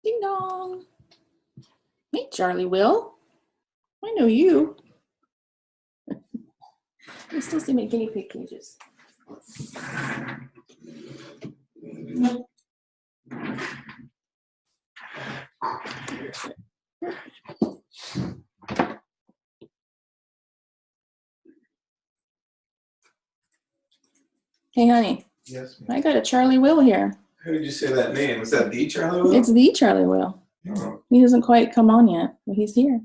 Ding dong. Hey, Charlie Will. I know you. I still see my guinea pig cages. Hey, honey. Yes, I got a Charlie Will here. Who did you say that name? Was that the Charlie Will? It's the Charlie Will. Oh. He hasn't quite come on yet, but he's here.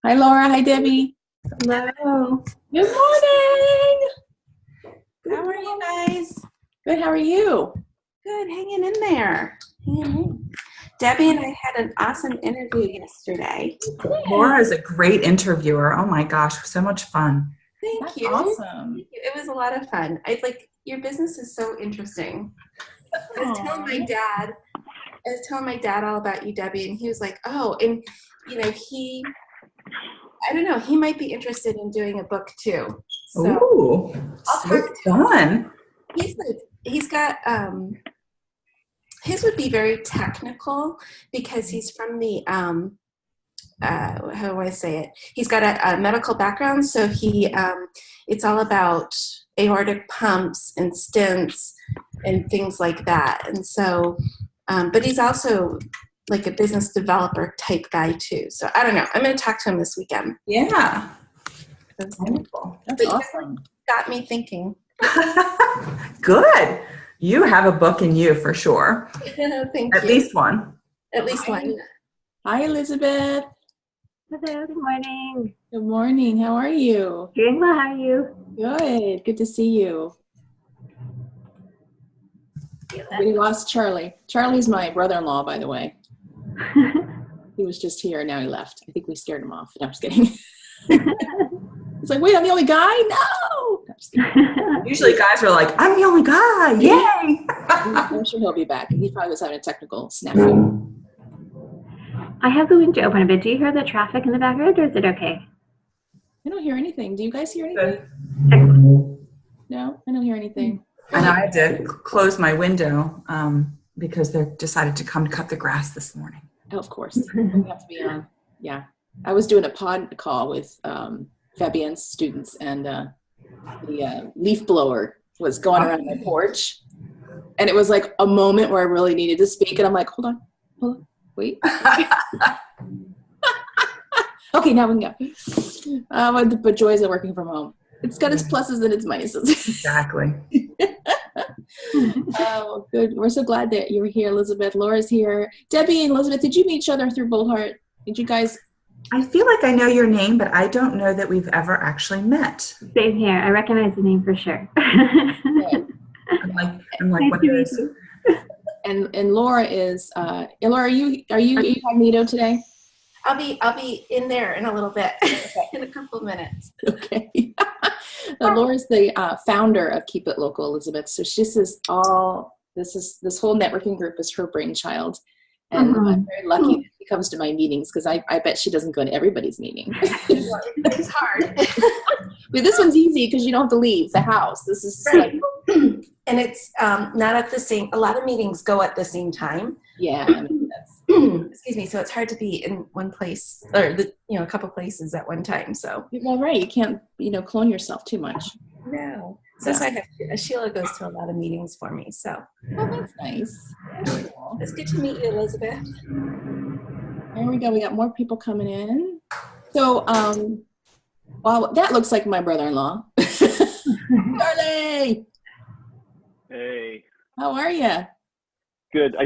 Hi, Laura. Hi, Debbie. Hello. Good morning. How are you guys? Good. How are you? Good. Hanging in there. Hanging in. Debbie and I had an awesome interview yesterday. Laura is a great interviewer. Oh my gosh, so much fun. Thank That's you. awesome. Thank you. It was a lot of fun. I like your business is so interesting. I was telling my dad all about you, Debbie, and he was like, "Oh," and you know, I don't know, he might be interested in doing a book too. So Ooh, I'll so talk to fun. he's got his would be very technical because he's from the how do I say it? He's got a medical background, so it's all about aortic pumps and stents and things like that. And so, but he's also like a business developer type guy too. So I don't know. I'm going to talk to him this weekend. Yeah. That's wonderful. That's awesome. Got me thinking. Good. You have a book in you for sure. Thank you. At least one. At least one. Hi, Elizabeth. Hello, good morning. Good morning. How are you? Doing well, how are you? Good. Good to see you. We lost Charlie. Charlie's my brother-in-law, by the way. He was just here, now he left. I think we scared him off. No, I'm just kidding. It's like, wait, I'm the only guy? No! I'm just kidding. Usually guys are like, I'm the only guy. Yay! I'm sure he'll be back. He probably was having a technical snafu. I have the window open a bit. Do you hear the traffic in the background, or is it okay? I don't hear anything. Do you guys hear anything? No, I don't hear anything. And I had to close my window because they decided to come cut the grass this morning. Oh, of course. We have to be on. Yeah. I was doing a pod call with Fabienne's students, and the leaf blower was going around my porch. And it was like a moment where I really needed to speak. And I'm like, hold on, wait. Okay, now we can go. But joys of working from home. It's got its pluses and its minuses. Exactly. Oh, good. We're so glad that you're here, Elizabeth. Laura's here. Debbie and Elizabeth, did you meet each other through Bullheart? Did you guys? I feel like I know your name, but I don't know that we've ever actually met. Same here. I recognize the name for sure. I'm like, Nice what to meet is? you. And Laura is. Laura, are you incognito today? I'll be in there in a little bit, in a couple of minutes. Okay. Laura's the founder of Keep It Local, Elizabeth. So this whole networking group is her brainchild. And I'm very lucky that she comes to my meetings, because I bet she doesn't go to everybody's meeting. It's hard. But this one's easy because you don't have to leave the house. This is right. And it's not at the same, a lot of meetings go at the same time. Yeah. Excuse me. So it's hard to be in one place or a couple places at one time. So. Well, right. You can't, clone yourself too much. No. So I have Sheila goes to a lot of meetings for me. So. Oh, that's nice. Cool. It's good to meet you, Elizabeth. There we go. We got more people coming in. So, well, that looks like my brother-in-law. Charlie! Hey. How are you? Good. I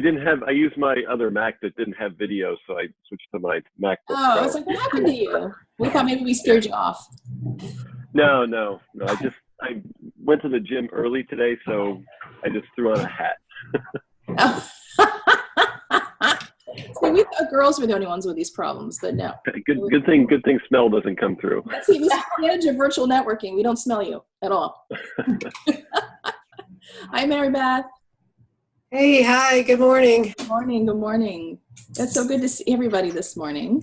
used my other Mac that didn't have video, so I switched to my MacBook Pro. I was like, what happened to you? We thought maybe we scared you off. No. I went to the gym early today, so I just threw on a hat. We thought girls were the only ones with these problems, but no. Good thing smell doesn't come through. That's the advantage of virtual networking. We don't smell you at all. Hi, Mary Beth. Hey, hi, good morning. Good morning, good morning. It's so good to see everybody this morning.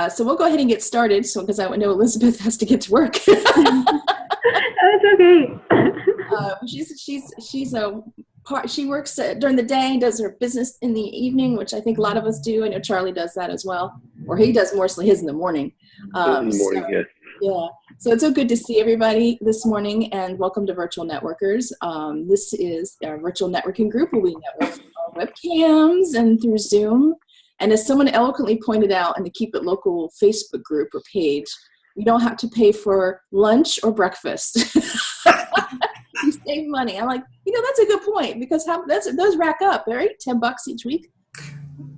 So we'll go ahead and get started, because I know Elizabeth has to get to work. That's okay. She works during the day, does her business in the evening, which I think a lot of us do. I know Charlie does that as well, or he does mostly his in the morning. In the morning, yes. Yeah. So it's so good to see everybody this morning, and welcome to Virtual Networkers. This is our virtual networking group where we network on webcams and through Zoom. And as someone eloquently pointed out in the Keep It Local Facebook group or page, you don't have to pay for lunch or breakfast. You save money. I'm like, that's a good point, because those rack up, right? $10 each week.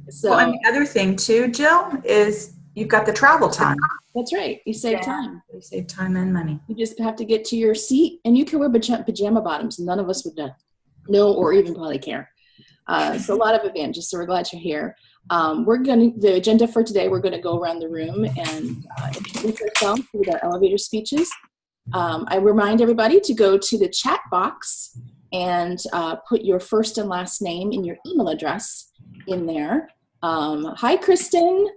So, Well, and the other thing too, Jill, is you've got the travel time. that's right. You save time. You save time and money. You just have to get to your seat, and you can wear pajama bottoms. None of us would know or even probably care. So a lot of advantages. So we're glad you're here. The agenda for today, we're going to go around the room and introduce ourselves with our elevator speeches. I remind everybody to go to the chat box and put your first and last name and your email address in there. Hi, Kristen.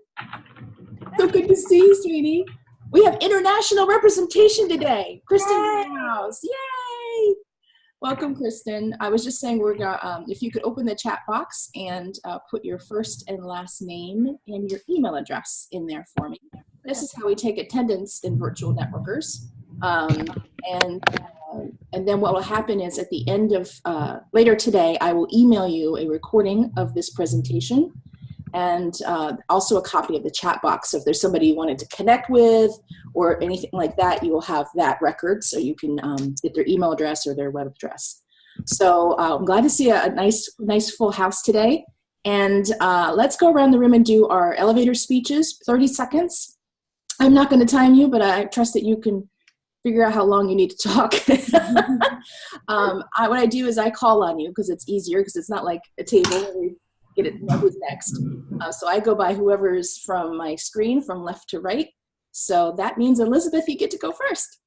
So good to see you, sweetie. We have international representation today. Kristen's in the house. Yay! Welcome, Kristen. I was just saying, we're gonna, if you could open the chat box and put your first and last name and your email address in there for me. This is how we take attendance in Virtual Networkers. And then what will happen is at the end of later today, I will email you a recording of this presentation and also a copy of the chat box. So if there's somebody you wanted to connect with or anything like that, you will have that record so you can get their email address or their web address. So I'm glad to see a nice full house today. And let's go around the room and do our elevator speeches, 30 seconds. I'm not going to time you, but I trust that you can figure out how long you need to talk. What I do is I call on you because it's easier, because it's not like a table where we get it, know who's next. So I go by whoever's from my screen from left to right. So that means, Elizabeth, you get to go first.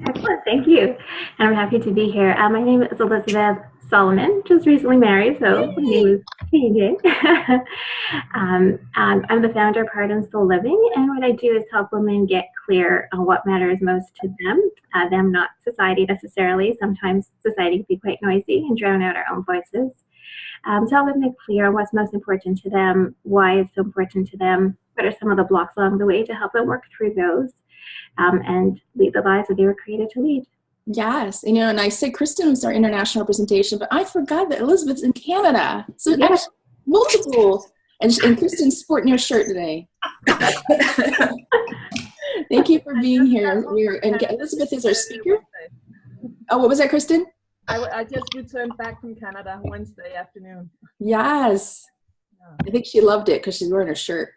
Excellent, thank you. And I'm happy to be here. My name is Elizabeth Solomon, just recently married, so my name is changing. I'm the founder of Heart and Soul Living, and what I do is help women get clear on what matters most to them, not society necessarily. Sometimes society can be quite noisy and drown out our own voices. To help them get clear on what's most important to them, why it's so important to them, what are some of the blocks along the way to help them work through those, and lead the lives that they were created to lead. Yes, and I said Kristen was our international representation, but I forgot that Elizabeth's in Canada. So actually, multiple, and Kristen's sporting your shirt today. Thank you for being here. And Elizabeth is our speaker. Oh, what was that, Kristen? I just returned back from Canada Wednesday afternoon. Yes. I think she loved it because she's wearing her shirt.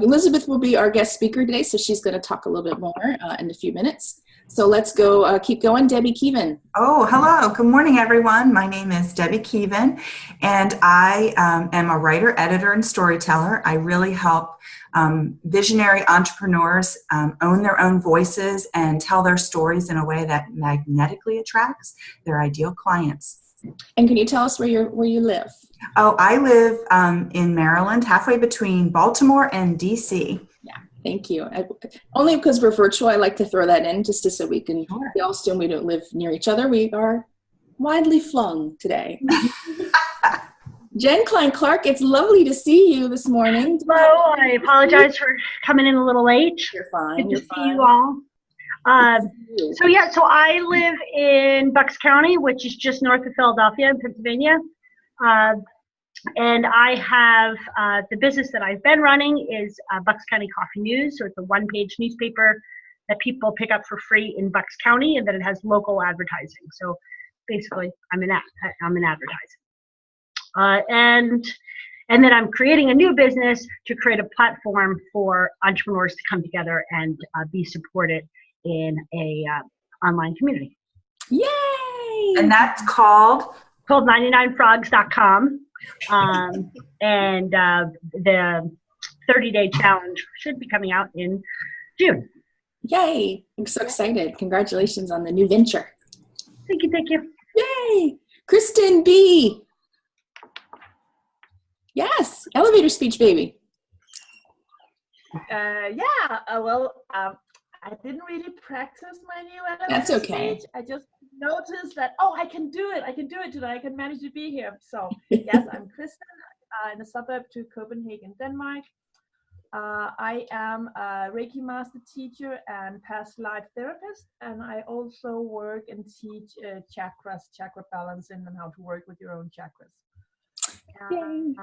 Elizabeth will be our guest speaker today, so she's going to talk a little bit more in a few minutes. So let's go, keep going. Debbie Keevan. Oh, hello. Good morning, everyone. My name is Debbie Keevan, and I am a writer, editor, and storyteller. I really help visionary entrepreneurs own their own voices and tell their stories in a way that magnetically attracts their ideal clients. And can you tell us where you live? Oh, I live in Maryland, halfway between Baltimore and DC. Yeah, thank you. Only because we're virtual, I like to throw that in just so we can, we all assume we don't live near each other. We are widely flung today. Jen Klein-Clark, it's lovely to see you this morning. Hello, I apologize for coming in a little late. You're fine. Good to see you all. So I live in Bucks County, which is just north of Philadelphia in Pennsylvania. And I have the business that I've been running is Bucks County Coffee News. So it's a one-page newspaper that people pick up for free in Bucks County, and then it has local advertising. So basically, I'm in advertising. And then I'm creating a new business to create a platform for entrepreneurs to come together and be supported in a online community. Yay! And that's called 99frogs.com. And the 30-day challenge should be coming out in June. Yay. I'm so excited. Congratulations on the new venture. Thank you, thank you. Yay. Kristen B. Yes, elevator speech, baby. I didn't really practice my new elevator That's okay. speech. I just noticed that, I can do it. I can do it today. I can manage to be here. So yes, I'm Kristen, in the suburb to Copenhagen, Denmark. I am a Reiki master teacher and past life therapist, and I also work and teach chakras, chakra balancing, and how to work with your own chakras. And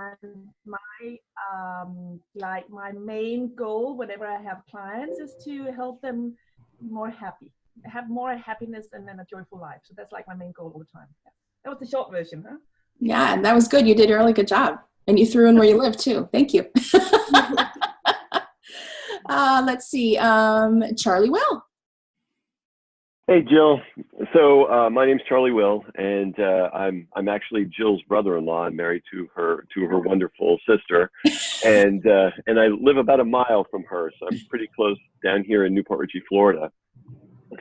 my main goal whenever I have clients is to help them be more happy, have more happiness and then a joyful life. So that's like my main goal all the time. Yeah. That was the short version, huh? Yeah, and that was good. You did a really good job. And you threw in where you live too. Thank you. Let's see. Charlie Will. Hey, Jill. So my name's Charlie Will, and I'm actually Jill's brother-in-law. I'm married to her wonderful sister, and I live about a mile from her, so I'm pretty close down here in Newport Richey, Florida.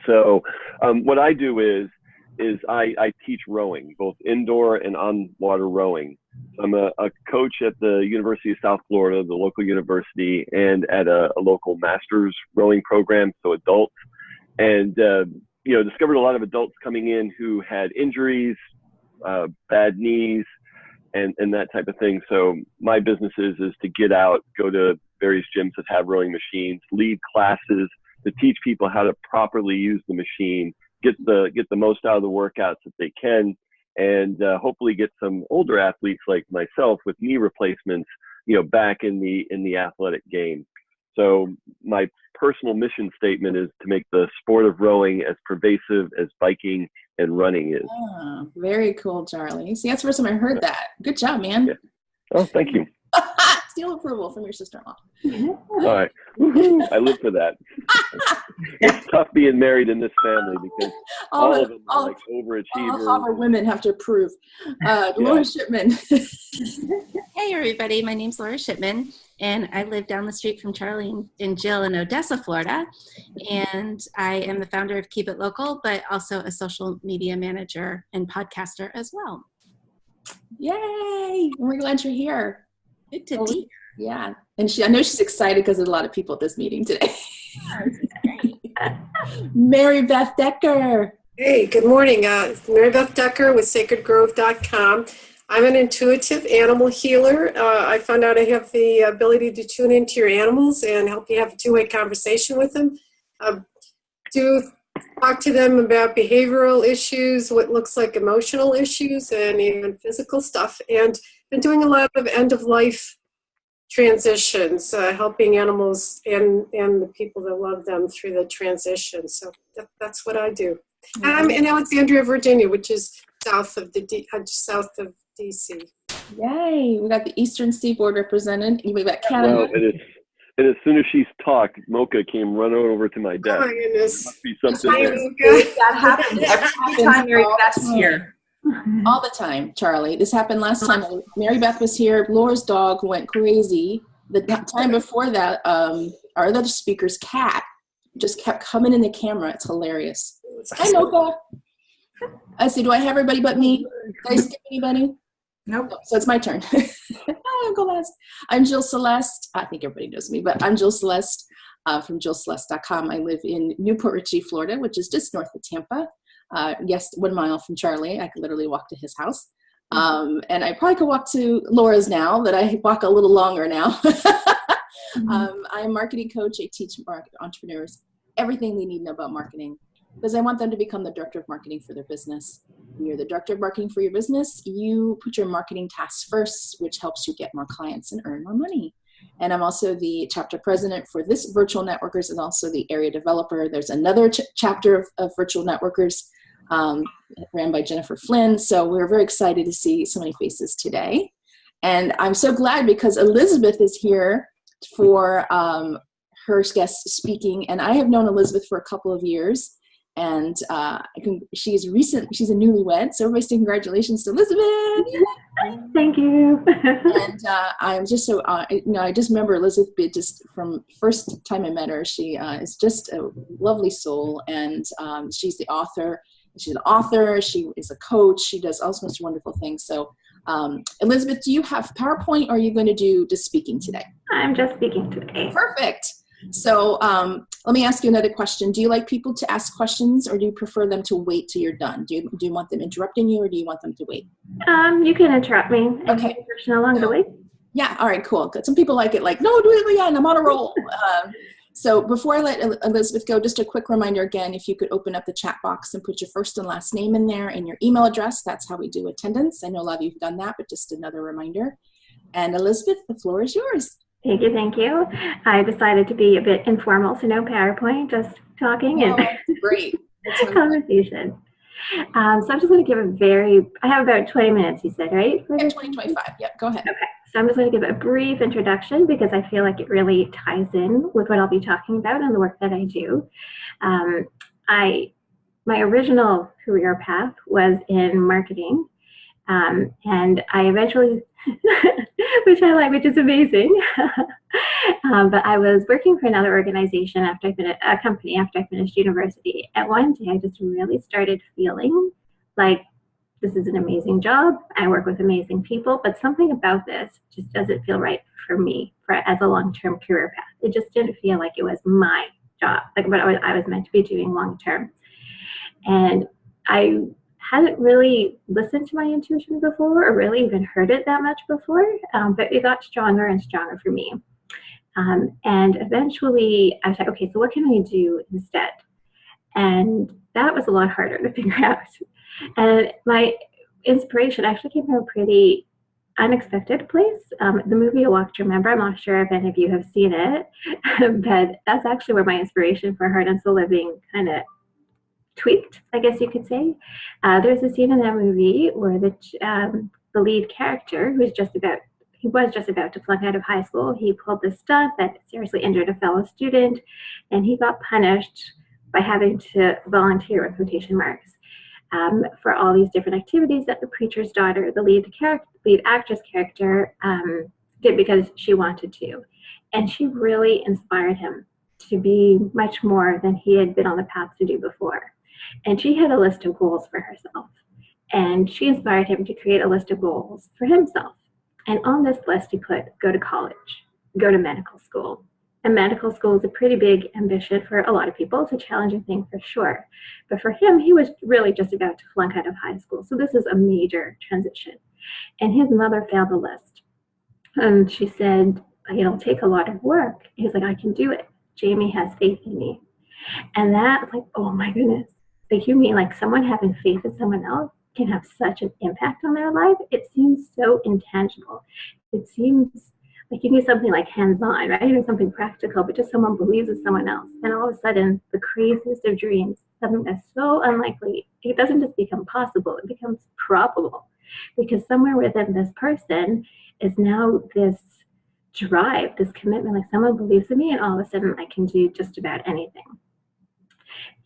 So what I do is I teach rowing, both indoor and on-water rowing. I'm a coach at the University of South Florida, the local university, and at a local master's rowing program, so adults. And discovered a lot of adults coming in who had injuries, bad knees, and that type of thing. So my business is to get out, go to various gyms that have rowing machines, lead classes to teach people how to properly use the machine, get the most out of the workouts that they can, and hopefully get some older athletes like myself with knee replacements, back in the athletic game. So my personal mission statement is to make the sport of rowing as pervasive as biking and running is. Oh, very cool, Charlie. See, that's the first time I heard that. Good job, man. Yeah. Oh, thank you. Seal approval from your sister-in-law. All right. Woo-hoo. I live for that. It's tough being married in this family because all of them are like overachievers. All our women have to approve. Laura Shipman. Hey, everybody. My name's Laura Shipman, and I live down the street from Charlie and Jill in Odessa, Florida. And I am the founder of Keep It Local, but also a social media manager and podcaster as well. Yay! We're glad you're here. Good to be here. Yeah. And I know she's excited because there's a lot of people at this meeting today. Mary Beth Decker. Hey, good morning. Mary Beth Decker with sacredgrove.com. I'm an intuitive animal healer. I found out I have the ability to tune into your animals and help you have a two-way conversation with them. Talk to them about behavioral issues, what looks like emotional issues, and even physical stuff. And been doing a lot of end-of-life transitions, helping animals and the people that love them through the transition. So that's what I do. And I'm in Alexandria, Virginia, which is south of DC. Yay! We got the Eastern Seaboard represented. We got Canada. Well, and as soon as she's talked, Mocha came running over to my desk. Oh my goodness! Must be something there. That happens every time Mary Beth's here. All the time, Charlie. This happened last time. Mary Beth was here. Laura's dog went crazy. The time before that, our other speaker's cat just kept coming in the camera. It's hilarious. Hi, Mocha. I see. Do I have everybody but me? Did I skip anybody? Nope. So it's my turn. I'll go last. I'm Jill Celeste. I think everybody knows me, but I'm Jill Celeste from JillCeleste.com. I live in Newport Richey, Florida, which is just north of Tampa. Yes, 1 mile from Charlie. I could literally walk to his house. And I probably could walk to Laura's now, but I walk a little longer now. I'm a marketing coach. I teach entrepreneurs everything they need to know about marketing because I want them to become the director of marketing for their business. When you're the director of marketing for your business, you put your marketing tasks first, which helps you get more clients and earn more money. And I'm also the chapter president for this Virtual Networkers and also the area developer. There's another chapter of Virtual Networkers ran by Jennifer Flynn. So we're very excited to see so many faces today. And I'm so glad because Elizabeth is here for her guest speaking. And I have known Elizabeth for a couple of years. And she's a newlywed, so everybody say congratulations to Elizabeth. Thank you. And I'm just so, I just remember Elizabeth just from first time I met her, she is just a lovely soul. And she's the author. She's an author. She is a coach. She does all sorts of wonderful things. So Elizabeth, do you have PowerPoint, or are you going to do just speaking today? I'm just speaking today. Perfect. So let me ask you another question. Do you like people to ask questions, or do you prefer them to wait till you're done? Do you want them interrupting you, or do you want them to wait? You can interrupt me. Okay. Along the way. Yeah. All right, cool. Good. Some people like it like, no, do it again. I'm on a roll. So before I let Elizabeth go, just a quick reminder again, if you could open up the chat box and put your first and last name in there and your email address. That's how we do attendance. I know a lot of you have done that, but just another reminder. And Elizabeth, the floor is yours. Thank you, thank you. I decided to be a bit informal, so no PowerPoint, just talking and great. conversation. So I'm just going to give I have about 20 minutes, you said, right? Yeah, 20, 25. Yep, go ahead. Okay, so I'm just going to give a brief introduction because I feel like it really ties in with what I'll be talking about and the work that I do. My original career path was in marketing, and I eventually, which I like, which is amazing. But I was working for another organization after I finished university. And one day I just really started feeling like this is an amazing job. I work with amazing people, but something about this just doesn't feel right for me as a long-term career path. It just didn't feel like it was my job, like what I was meant to be doing long-term. And I hadn't really listened to my intuition before, or really even heard it that much before, but it got stronger and stronger for me. And eventually I was like, okay, so what can I do instead? And that was a lot harder to figure out. And my inspiration actually came from a pretty unexpected place. The movie A Walk to Remember, I'm not sure if any of you have seen it, but that's actually where my inspiration for Heart and Soul Living kind of tweaked, I guess you could say. There's a scene in that movie where the lead character, he was just about to flunk out of high school. He pulled this stunt that seriously injured a fellow student, and he got punished by having to volunteer, with quotation marks, for all these different activities that the preacher's daughter, the lead actress character, did because she wanted to. And she really inspired him to be much more than he had been on the path to do before. And she had a list of goals for herself. And she inspired him to create a list of goals for himself. And on this list, he put, go to college, go to medical school. And medical school is a pretty big ambition for a lot of people. It's a challenging thing for sure. But for him, he was really just about to flunk out of high school. So this is a major transition. And his mother failed the list. And she said, it'll take a lot of work. He's like, I can do it. Jamie has faith in me. And that, like, oh my goodness. Like, you mean like someone having faith in someone else can have such an impact on their life? It seems so intangible. It seems like you need something like hands-on, right? Or something practical, but just someone believes in someone else. And all of a sudden, the craziest of dreams, something that's so unlikely, it doesn't just become possible, it becomes probable. Because somewhere within this person is now this drive, this commitment, like someone believes in me, and all of a sudden I can do just about anything.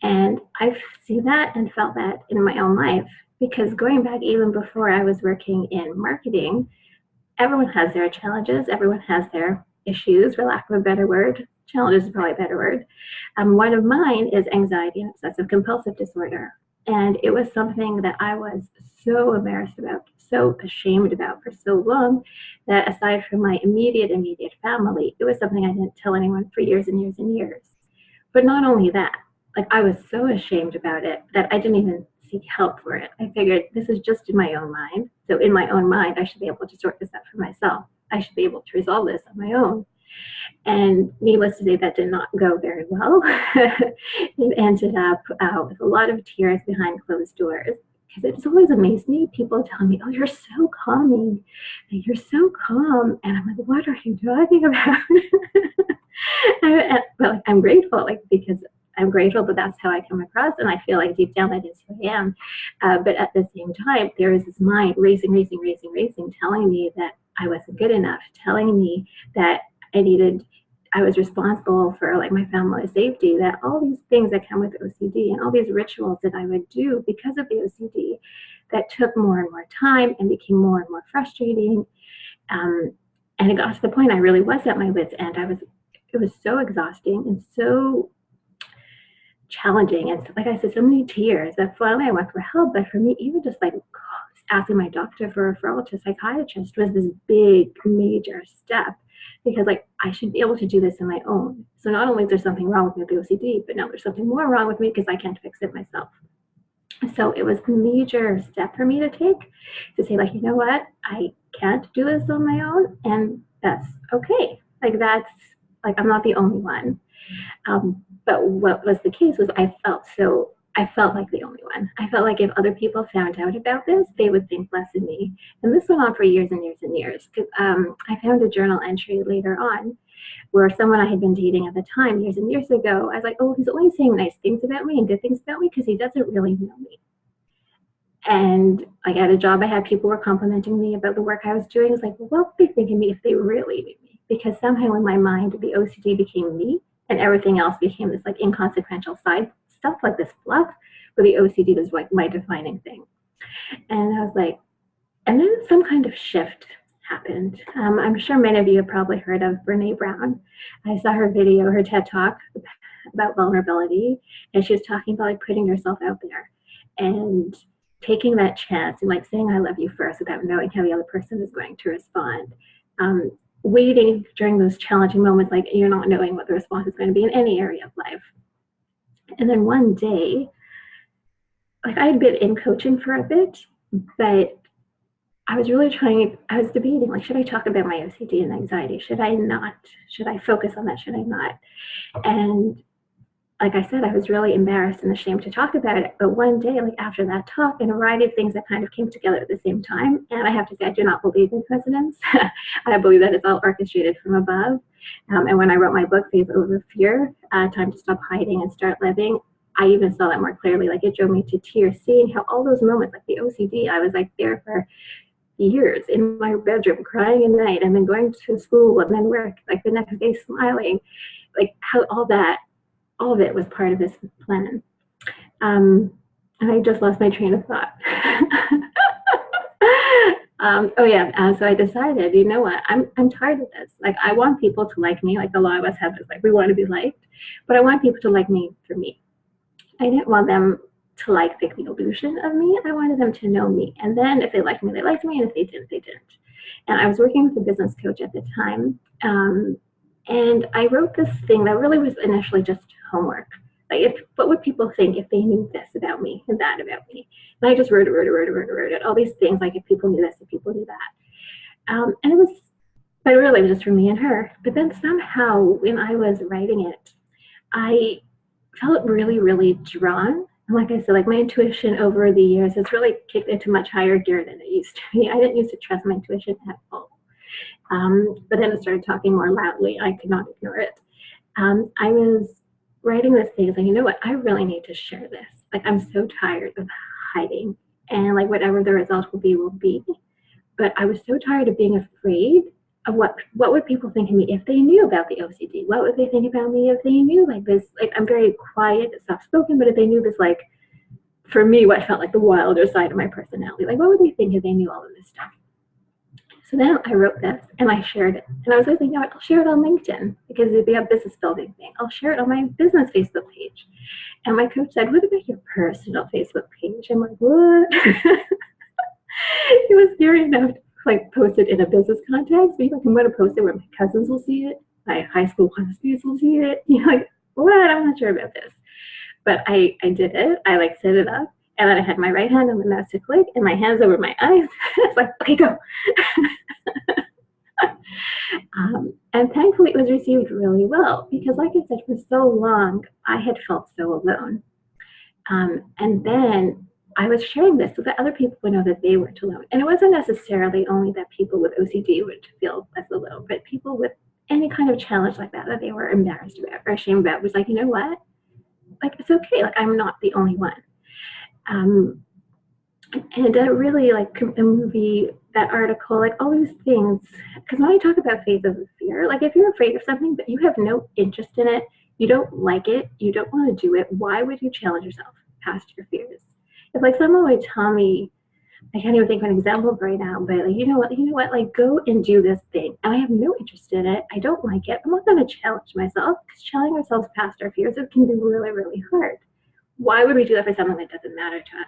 And I've seen that and felt that in my own life, because going back even before I was working in marketing, everyone has their challenges, everyone has their issues, for lack of a better word. Challenges is probably a better word. One of mine is anxiety and obsessive compulsive disorder. And it was something that I was so embarrassed about, so ashamed about for so long, that aside from my immediate family, it was something I didn't tell anyone for years and years and years. But not only that, like, I was so ashamed about it that I didn't even seek help for it. I figured this is just in my own mind. So in my own mind, I should be able to sort this out for myself. I should be able to resolve this on my own. And needless to say, that did not go very well. It ended up with a lot of tears behind closed doors. Because it's always amazed me, people tell me, oh, you're so calming. You're so calm. And I'm like, what are you talking about? Well, I'm grateful, like, because I'm grateful that that's how I come across, and I feel like deep down that is who I am. But at the same time, there is this mind racing, telling me that I wasn't good enough, telling me that I I was responsible for like my family's safety, that all these things that come with OCD and all these rituals that I would do because of the OCD that took more and more time and became more and more frustrating. And it got to the point I really was at my wit's end. It was so exhausting and so challenging. And like I said, so many tears that finally I went for help. But for me, even just like asking my doctor for a referral to a psychiatrist was this big, major step, because like I should be able to do this on my own. So not only is there something wrong with me with the OCD, but now there's something more wrong with me because I can't fix it myself. So it was a major step for me to take, to say like, you know what, I can't do this on my own, and that's okay. Like that's like, I'm not the only one. But what was the case was I felt like the only one. I felt like if other people found out about this, they would think less of me. And this went on for years and years and years, because I found a journal entry later on where someone I had been dating at the time, years and years ago, I was like, oh, he's only saying nice things about me and good things about me because he doesn't really know me. And like at a job I had, people were complimenting me about the work I was doing. I was like, well, what would they think of me if they really knew me? Because somehow in my mind, the OCD became me and everything else became this like inconsequential side stuff, like this fluff, where the OCD was like my defining thing. And I was like, and then some kind of shift happened. I'm sure many of you have probably heard of Brene Brown. I saw her video, her TED Talk about vulnerability, and she was talking about like putting yourself out there and taking that chance and like saying I love you first without knowing how the other person is going to respond. Waiting during those challenging moments, like you're not knowing what the response is going to be in any area of life. And then one day, like I had been in coaching for a bit, but I was really I was debating, like, should I talk about my OCD and anxiety? Should I not? Should I focus on that? Should I not? And like I said, I was really embarrassed and ashamed to talk about it. But one day, like after that talk, and a variety of things that kind of came together at the same time, and I have to say, I do not believe in coincidence. I believe that it's all orchestrated from above. And when I wrote my book, Faith Over Fear, Time to Stop Hiding and Start Living, I even saw that more clearly. Like it drove me to tears, seeing how all those moments, like the OCD, I was like there for years in my bedroom crying at night, and then going to school and then work, like the next day smiling, like how all of it was part of this plan. And I just lost my train of thought. So I decided, you know what, I'm tired of this. Like I want people to like me, like a lot of us have this, like we want to be liked, but I want people to like me for me. I didn't want them to like the illusion of me. I wanted them to know me. And then if they liked me, they liked me. And if they didn't, they didn't. And I was working with a business coach at the time. And I wrote this thing that really was initially just homework. Like, what would people think if they knew this about me and that about me? And I just wrote it. All these things, like if people knew this, if people knew that. And it was, but really it was just for me and her. But then somehow when I was writing it, I felt really, really drawn. And like I said, like my intuition over the years has really kicked into much higher gear than it used to be. I didn't used to trust my intuition at all. But then it started talking more loudly. I could not ignore it. I was writing this thing, like, you know what, I really need to share this. Like, I'm so tired of hiding, and like whatever the result will be. But I was so tired of being afraid of what would people think of me if they knew about the OCD? What would they think about me if they knew like this? Like I'm very quiet, soft-spoken, but if they knew this, like for me, what felt like the wilder side of my personality, like what would they think if they knew all of this stuff? So then I wrote this and I shared it. And I was like, you know what, I'll share it on LinkedIn because it'd be a business building thing. I'll share it on my business Facebook page. And my coach said, what about your personal Facebook page? I'm like, what? It was scary enough to like post it in a business context. But like, I'm going to post it where my cousins will see it. My high school classmates will see it. You're like, what? I'm not sure about this. But I did it. I like set it up. And then I had my right hand on the mouse to click and my hands over my eyes. It's like, okay, go. And thankfully it was received really well because like I said, for so long, I had felt so alone. And then I was sharing this so that other people would know that they weren't alone. And it wasn't necessarily only that people with OCD would feel less alone, but people with any kind of challenge like that they were embarrassed about or ashamed about was like, you know what? Like, it's okay. Like, I'm not the only one. And that really, like the movie, that article, like all these things, because when I talk about faith over fear, like if you're afraid of something but you have no interest in it, you don't like it, you don't want to do it, why would you challenge yourself past your fears? If like someone would tell me, I can't even think of an example right now, but like, you know what, like go and do this thing. And I have no interest in it. I don't like it. I'm not going to challenge myself, because challenging ourselves past our fears, it can be really, really hard. Why would we do that for something that doesn't matter to us?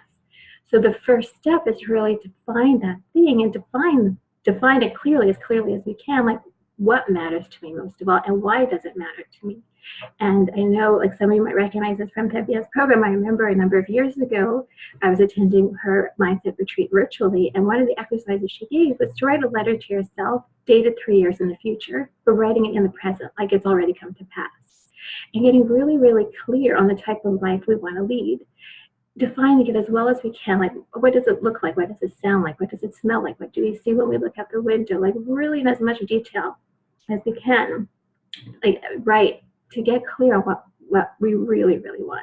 So the first step is really to find that thing and define it clearly as we can, like what matters to me most of all and why does it matter to me. And I know like some of you might recognize this from Fabienne's program. I remember a number of years ago, I was attending her mindset retreat virtually, and one of the exercises she gave was to write a letter to yourself dated 3 years in the future, but writing it in the present, like it's already come to pass. And getting really, really clear on the type of life we want to lead. Defining it as well as we can, like what does it look like, what does it sound like, what does it smell like, what do we see when we look out the window, like really in as much detail as we can, like right, to get clear on what we really, really want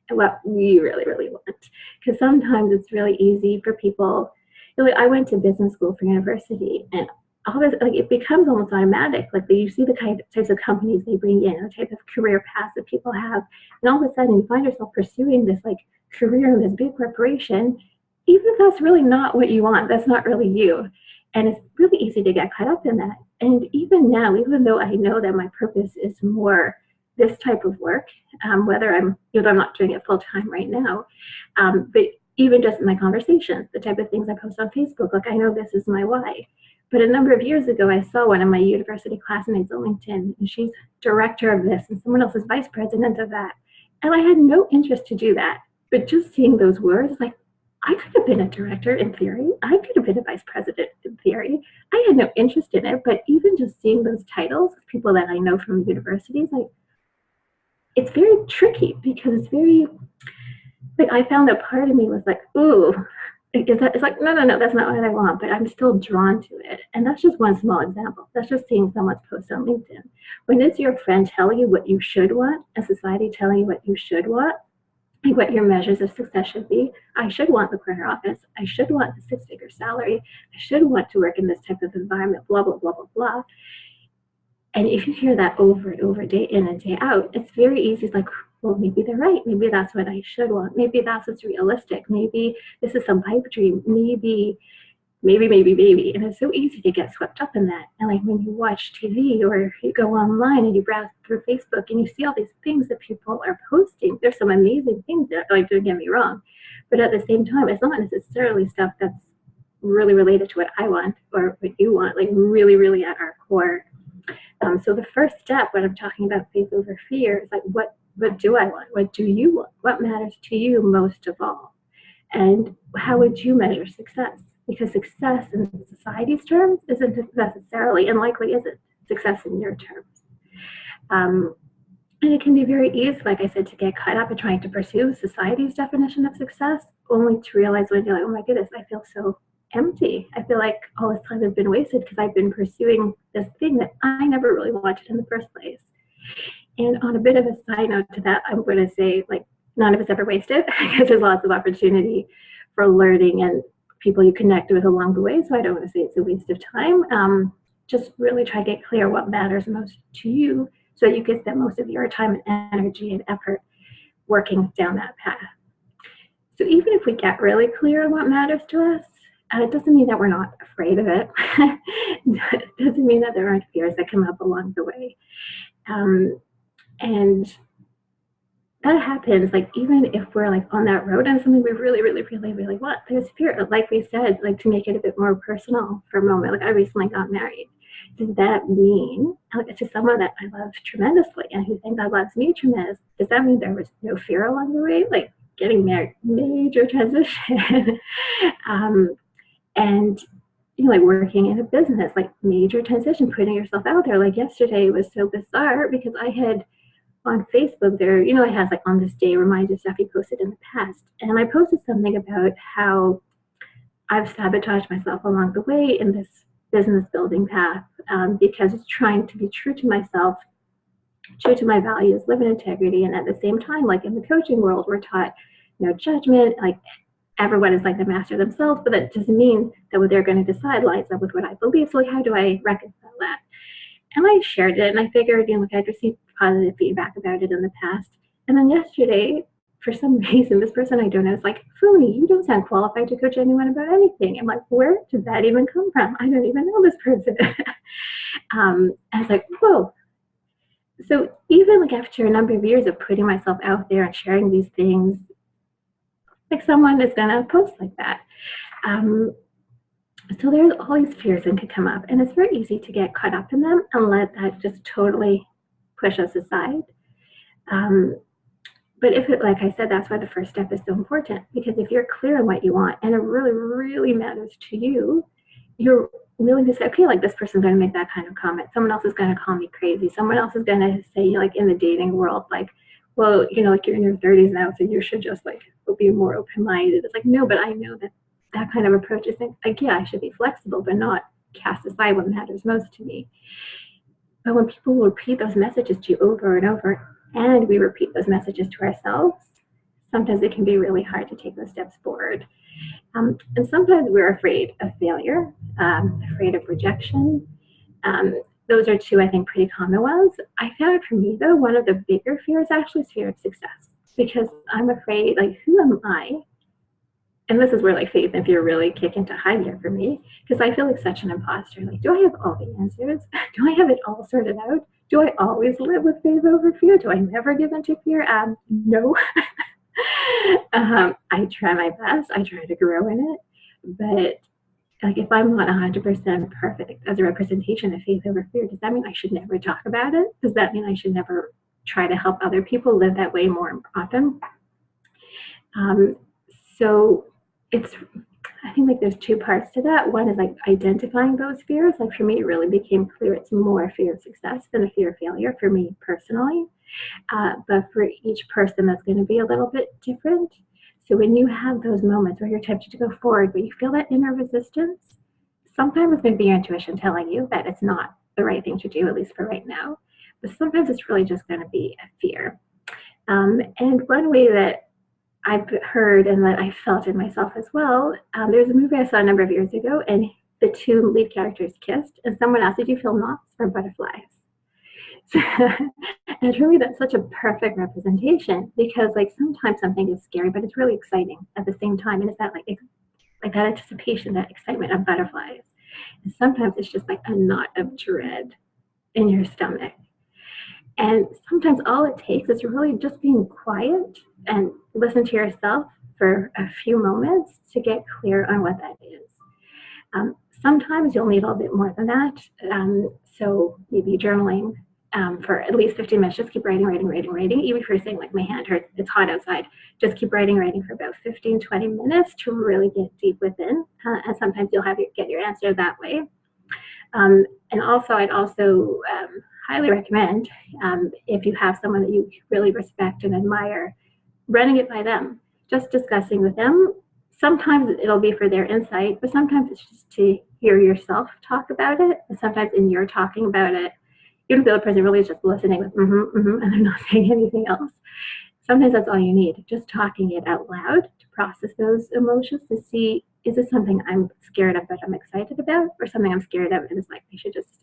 and what we really, really want. Because sometimes it's really easy for people, you know, like I went to business school for university, and all this, like it becomes almost automatic. Like you see the types of companies they bring in, the type of career paths that people have, and all of a sudden you find yourself pursuing this like career in this big corporation, even if that's really not what you want, that's not really you. And it's really easy to get caught up in that. And even now, even though I know that my purpose is more this type of work, whether I'm not doing it full time right now, but even just in my conversations, the type of things I post on Facebook, like I know this is my why. But a number of years ago, I saw one of my university classmates on LinkedIn, and she's director of this, and someone else is vice president of that. And I had no interest to do that. But just seeing those words, like, I could have been a director in theory. I could have been a vice president in theory. I had no interest in it, but even just seeing those titles of people that I know from universities, like, it's very tricky because it's very, like, I found that part of me was like, ooh, it's like, no, that's not what I want, but I'm still drawn to it. And that's just one small example. That's just seeing someone's post on LinkedIn. When it's your friend telling you what you should want, and society telling you what you should want, like what your measures of success should be. I should want the corner office. I should want the 6-figure salary. I should want to work in this type of environment, blah, blah, blah, blah, blah. And if you hear that over and over, day in and day out, it's very easy. It's like, well, maybe they're right. Maybe that's what I should want. Maybe that's what's realistic. Maybe this is some pipe dream. Maybe. And it's so easy to get swept up in that. And like when you watch TV or you go online and you browse through Facebook and you see all these things that people are posting, there's some amazing things that, like, don't get me wrong. But at the same time, it's not necessarily stuff that's really related to what I want or what you want, like really, really at our core. So the first step when I'm talking about faith over fear is like, what do I want? What do you want? What matters to you most of all? And how would you measure success? Because success in society's terms isn't necessarily, and likely isn't, success in your terms. And it can be very easy, like I said, to get caught up in trying to pursue society's definition of success, only to realize when you're like, oh my goodness, I feel so empty. I feel like all this time has been wasted because I've been pursuing this thing that I never really wanted in the first place. And on a bit of a side note to that, I'm going to say, like, none of it's ever wasted because there's lots of opportunity for learning and people you connect with along the way. So I don't want to say it's a waste of time. Just really try to get clear what matters most to you so that you can spend most of your time and energy and effort working down that path. So even if we get really clear on what matters to us, it doesn't mean that we're not afraid of it. It doesn't mean that there aren't fears that come up along the way. And that happens, like, even if we're like on that road and something we really, really, really, really want, there's fear. Like we said, like, to make it a bit more personal for a moment, like I recently got married. Does that mean, like, to someone that I love tremendously and who thinks God loves me tremendous, does that mean there was no fear along the way? Like, getting married, major transition. And, you know, like working in a business, like major transition, putting yourself out there. Like yesterday was so bizarre because I had on Facebook there, you know, it has like on this day reminder stuff he posted in the past. And I posted something about how I've sabotaged myself along the way in this business building path because it's trying to be true to myself, true to my values, live in integrity. And at the same time, like in the coaching world, we're taught no judgment, like everyone is like the master themselves, but that doesn't mean that what they're going to decide lines up with what I believe. So like, how do I reconcile that? And I shared it, and I figured, you know, like I'd received positive feedback about it in the past. And then yesterday, for some reason, this person I don't know is like, Fumi, you don't sound qualified to coach anyone about anything. I'm like, where did that even come from? I don't even know this person. I was like, whoa. So even like after a number of years of putting myself out there and sharing these things, like someone is gonna post like that. So there's all these fears that could come up, and it's very easy to get caught up in them and let that just totally push us aside. But if it, like I said, that's why the first step is so important, because if you're clear on what you want and it really, really matters to you, you're willing to say, okay, like this person's going to make that kind of comment. Someone else is going to call me crazy. Someone else is going to say, like in the dating world, like, well, you know, like you're in your 30s now, so you should just like be more open-minded. It's like, no, but I know that that kind of approach is like, yeah, I should be flexible, but not cast aside what matters most to me. But when people will repeat those messages to you over and over, and we repeat those messages to ourselves, sometimes it can be really hard to take those steps forward. And sometimes we're afraid of failure, afraid of rejection. Those are two, I think, pretty common ones. I found for me, though, one of the bigger fears actually is fear of success, because I'm afraid, like, who am I? And this is where like faith and fear really kick into high gear for me, because I feel like such an imposter. Like, do I have all the answers? Do I have it all sorted out? Do I always live with faith over fear? Do I never give into fear? No. I try my best. I try to grow in it. But like, if I'm not 100% perfect as a representation of faith over fear, does that mean I should never talk about it? Does that mean I should never try to help other people live that way more often? So I think like there's two parts to that. One is like identifying those fears. Like for me, it really became clear it's more fear of success than a fear of failure for me personally. But for each person, that's going to be a little bit different. So when you have those moments where you're tempted to go forward, but you feel that inner resistance, sometimes it's going to be your intuition telling you that it's not the right thing to do, at least for right now. But sometimes it's really just going to be a fear. And one way that I've heard and that I felt in myself as well, there's a movie I saw a number of years ago, and the two lead characters kissed, and someone asked, did you feel moths or butterflies? So, and really that's such a perfect representation, because like sometimes something is scary, but it's really exciting at the same time. And it's that like that anticipation, that excitement of butterflies. And sometimes it's just like a knot of dread in your stomach. And sometimes all it takes is really just being quiet and listen to yourself for a few moments to get clear on what that is. Sometimes you'll need a little bit more than that. So maybe journaling for at least 15 minutes. Just keep writing. Even if you're saying like my hand hurts, it's hot outside, just keep writing for about 15, 20 minutes to really get deep within. And sometimes you'll get your answer that way. And also, I'd also highly recommend, if you have someone that you really respect and admire, running it by them, just discussing with them. Sometimes it'll be for their insight, but sometimes it's just to hear yourself talk about it. And sometimes in your talking about it, even if the other person really is just listening with and they're not saying anything else. Sometimes that's all you need, just talking it out loud to process those emotions, to see, is this something I'm scared of but I'm excited about, or something I'm scared of and it's like I should just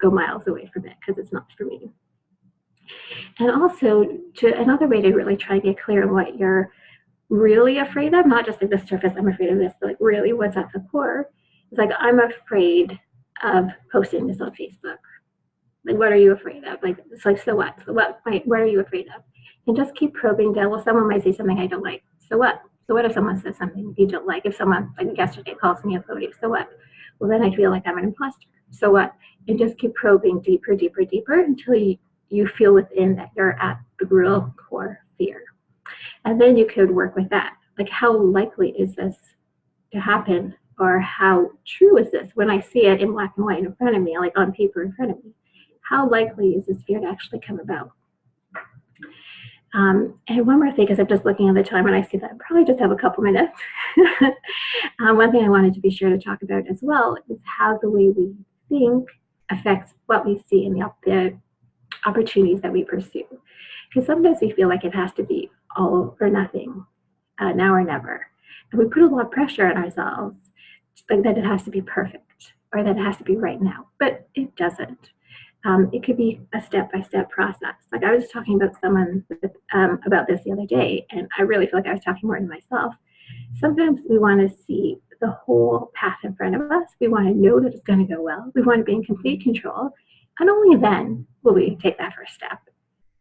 go miles away from it because it's not for me. And also, another way to really try to get clear on what you're really afraid of, not just like the surface, I'm afraid of this, but like really what's at the core. It's like, I'm afraid of posting this on Facebook. Like, what are you afraid of? Like, it's like, so what? What are you afraid of? And just keep probing down. Well, someone might say something I don't like. So what? So what if someone says something you don't like? If someone, like yesterday, calls me a phony, so what? Well, then I feel like I'm an imposter. So what? And just keep probing deeper until you feel within that you're at the real core fear. And then you could work with that. Like, how likely is this to happen? Or how true is this when I see it in black and white in front of me, like on paper in front of me? How likely is this fear to actually come about? And one more thing, because I'm just looking at the time and I see that I probably just have a couple minutes. One thing I wanted to be sure to talk about as well is how the way we think affects what we see in the opportunities that we pursue. Because sometimes we feel like it has to be all or nothing, now or never. And we put a lot of pressure on ourselves, like that it has to be perfect or that it has to be right now, but it doesn't. It could be a step-by-step process. Like I was talking about someone about this the other day, and I really feel like I was talking more to myself. Sometimes we want to see the whole path in front of us. We want to know that it's going to go well. We want to be in complete control. And only then will we take that first step.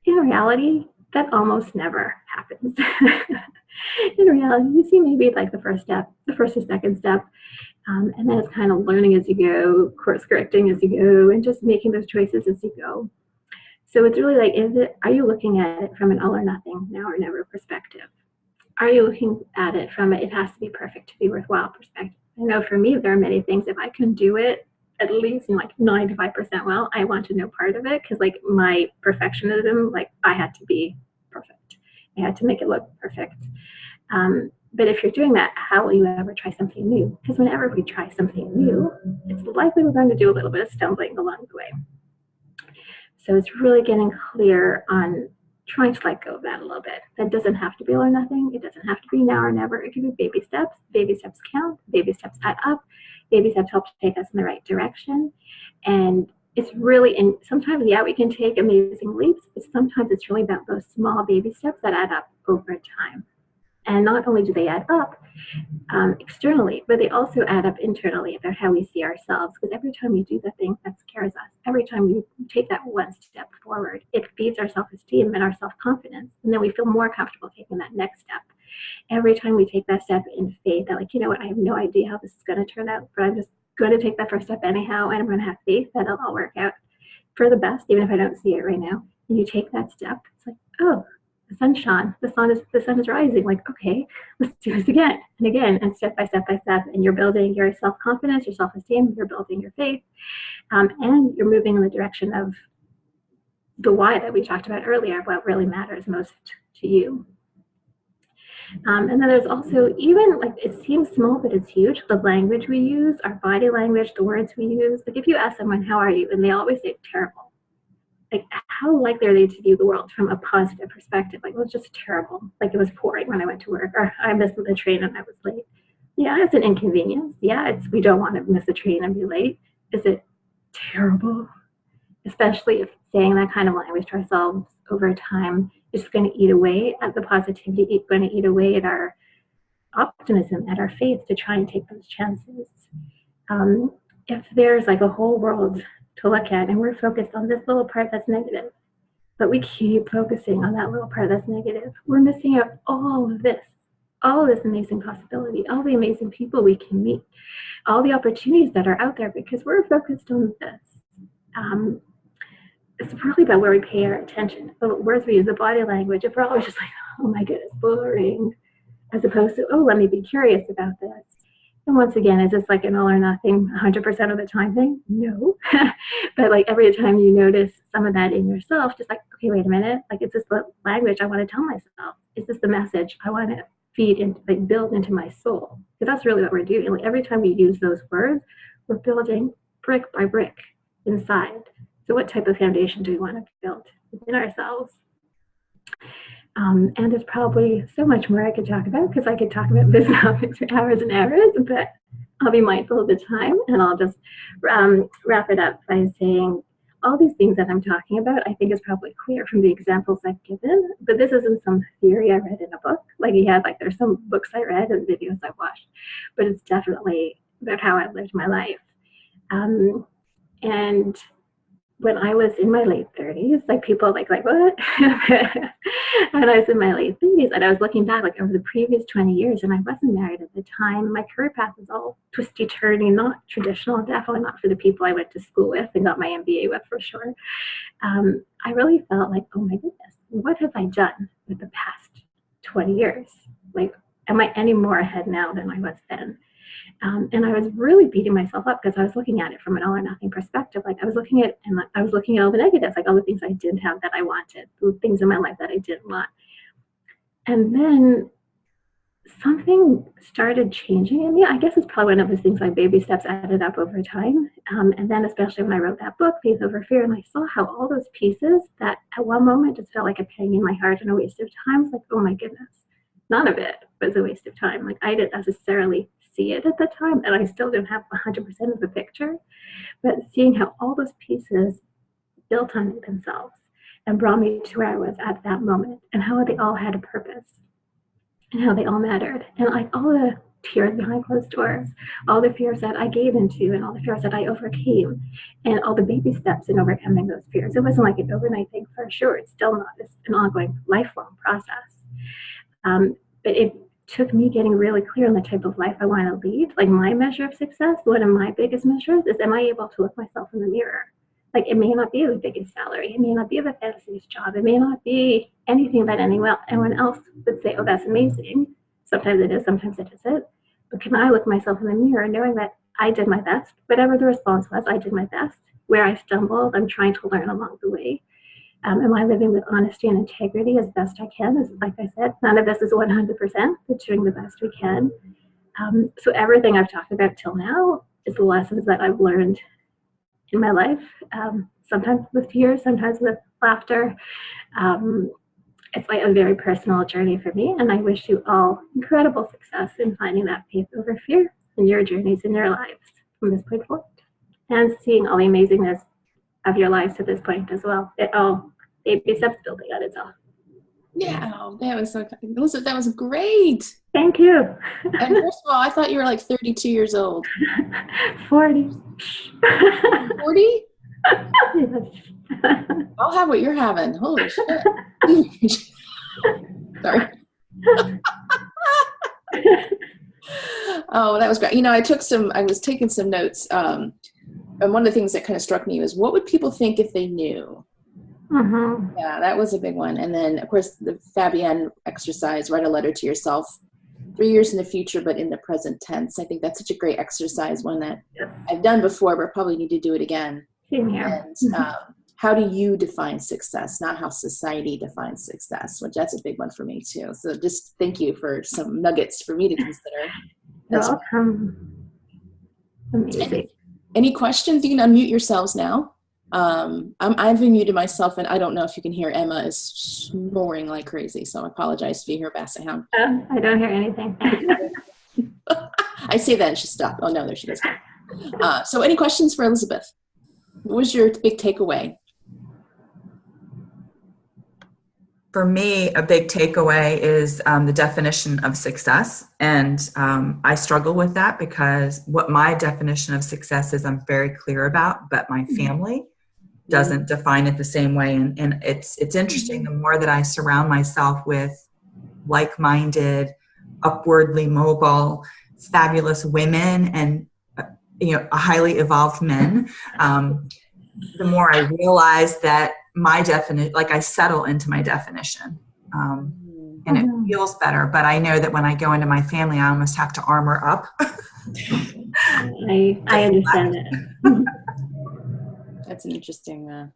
In reality, that almost never happens. In reality, you see maybe like the first step, the first or second step, and then it's kind of learning as you go, course correcting as you go, and just making those choices as you go. So it's really like, are you looking at it from an all or nothing, now or never perspective? Are you looking at it from it has to be perfect to be worthwhile perspective? I know for me, there are many things, if I can do it at least in like 95% well, I want to know part of it, because like my perfectionism, like I had to be perfect. I had to make it look perfect. But if you're doing that, how will you ever try something new? Because whenever we try something new, it's likely we're going to do a little bit of stumbling along the way. So it's really getting clear on trying to let go of that a little bit. That doesn't have to be all or nothing. It doesn't have to be now or never. It can be baby steps. Baby steps count. Baby steps add up. Baby steps help take us in the right direction. And it's really, and sometimes, yeah, we can take amazing leaps, but sometimes it's really about those small baby steps that add up over time. And not only do they add up externally, but they also add up internally about how we see ourselves. Because every time we do the thing that scares us, every time we take that one step forward, it feeds our self-esteem and our self-confidence. And then we feel more comfortable taking that next step. Every time we take that step in faith, that like, you know what, I have no idea how this is going to turn out, but I'm just going to take that first step anyhow, and I'm going to have faith that it'll all work out for the best, even if I don't see it right now. And you take that step, it's like, oh, the sun shone, the sun is rising, like, okay, let's do this again and again, and step by step by step, and you're building your self-confidence, your self-esteem, you're building your faith, and you're moving in the direction of the why that we talked about earlier, what really matters most to you. And then there's also, even like, it seems small, but it's huge, the language we use, our body language, the words we use. Like if you ask someone, how are you? And they always say terrible. Like, how likely are they to view the world from a positive perspective? Like, well, it's just terrible. Like, it was pouring when I went to work, or I missed the train and I was late. Yeah, it's an inconvenience. Yeah, we don't want to miss the train and be late. Is it terrible? Especially if saying that kind of language to ourselves over time is going to eat away at the positivity, it's going to eat away at our optimism, at our faith to try and take those chances. If there's like a whole world to look at and we're focused on this little part that's negative, but we keep focusing on that little part that's negative, we're missing out all of this amazing possibility, all the amazing people we can meet, all the opportunities that are out there, because we're focused on this. It's really about where we pay our attention, the words we use, the body language. If we're always just like, oh my goodness, boring, as opposed to, oh, let me be curious about this. And once again, is this like an all or nothing 100% of the time thing? No. But like every time you notice some of that in yourself, just like, okay, wait a minute, like, is this the language I want to tell myself? Is this the message I want to feed and like build into my soul? Because that's really what we're doing. Like every time we use those words, we're building brick by brick inside. So what type of foundation do we want to build within ourselves? And there's probably so much more I could talk about, because I could talk about this topic for hours and hours, but I'll be mindful of the time, and I'll just wrap it up by saying all these things that I'm talking about, I think is probably clear from the examples I've given, but this isn't some theory I read in a book. Like there's some books I read and videos I watched, but it's definitely about how I've lived my life. And when I was in my late 30s, like people like what? When I was in my late 30s, and I was looking back like over the previous 20 years, and I wasn't married at the time. My career path was all twisty turny, not traditional, definitely not for the people I went to school with and got my MBA with for sure. I really felt like, oh my goodness, what have I done with the past 20 years? Like, am I any more ahead now than I was then? And I was really beating myself up because I was looking at it from an all or nothing perspective. Like I was looking at all the negatives, like all the things I didn't have that I wanted, the things in my life that I didn't want. And then something started changing in me. I guess it's probably one of those things like baby steps added up over time. And then especially when I wrote that book, Faith Over Fear, and I saw how all those pieces that at one moment just felt like a pang in my heart and a waste of time. It's like, oh my goodness, none of it was a waste of time. Like, I didn't necessarily see it at the time, and I still didn't have 100% of the picture, but seeing how all those pieces built on themselves and brought me to where I was at that moment, and how they all had a purpose and how they all mattered. And like all the tears behind closed doors, all the fears that I gave into, and all the fears that I overcame, and all the baby steps in overcoming those fears. It wasn't like an overnight thing for sure. It's still not. It's an ongoing, lifelong process. But it took me getting really clear on the type of life I want to lead. Like, my measure of success, one of my biggest measures is, am I able to look myself in the mirror? Like, it may not be the biggest salary. It may not be the fanciest job. It may not be anything that anyone else would say, oh, that's amazing. Sometimes it is, sometimes it isn't. But can I look myself in the mirror knowing that I did my best? Whatever the response was, I did my best. Where I stumbled, I'm trying to learn along the way. Am I living with honesty and integrity as best I can? As, like I said, none of this is 100%, but doing the best we can. So everything I've talked about till now is the lessons that I've learned in my life, sometimes with tears, sometimes with laughter. It's like a very personal journey for me, and I wish you all incredible success in finding that faith over fear in your journeys in your lives from this point forward, and seeing all the amazingness of your lives to this point as well. It all baby steps building on itself. Yeah, oh, that was so, Elizabeth, that was great. Thank you. And first of all, I thought you were like 32 years old. 40. 40? I'll have what you're having. Holy shit. Sorry. Oh, that was great. You know, I was taking some notes. And one of the things that kind of struck me was, what would people think if they knew? Mm-hmm. Yeah, that was a big one. And then, of course, the Fabienne exercise, write a letter to yourself 3 years in the future, but in the present tense. I think that's such a great exercise, one that I've done before, but probably need to do it again. Same here. And how do you define success, not how society defines success, which that's a big one for me too. So just thank you for some nuggets for me to consider. You're welcome. Amazing. Any questions? You can unmute yourselves now. I've unmuted myself, and I don't know if you can hear. Emma is snoring like crazy, so I apologize if you hear Basset Hound. I don't hear anything. I say that and she stopped. Oh no, there she goes. So any questions for Elizabeth? What was your big takeaway? For me, a big takeaway is the definition of success. And I struggle with that because what my definition of success is, I'm very clear about, but my family doesn't define it the same way. And it's interesting, the more that I surround myself with like-minded, upwardly mobile, fabulous women and highly evolved men, the more I realize that my definition, like I settle into my definition, and it feels better. But I know that when I go into my family, I almost have to armor up. I understand that. That's an interesting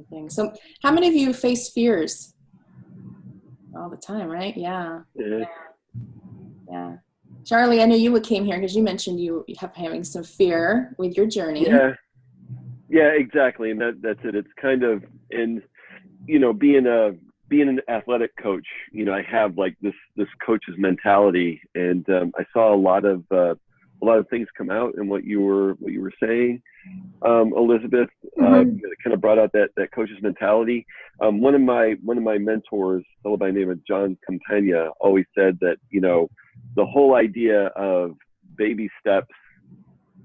thing. So how many of you face fears? All the time, right? Yeah. Charlie, I know you came here because you mentioned you have having some fear with your journey. Yeah, exactly. And that's it. It's kind of being an athletic coach, I have like this coach's mentality, and I saw a lot of things come out in what you were saying, Elizabeth. Kind of brought out that coach's mentality. One of my mentors, a fellow by the name of John Campagna, always said that the whole idea of baby steps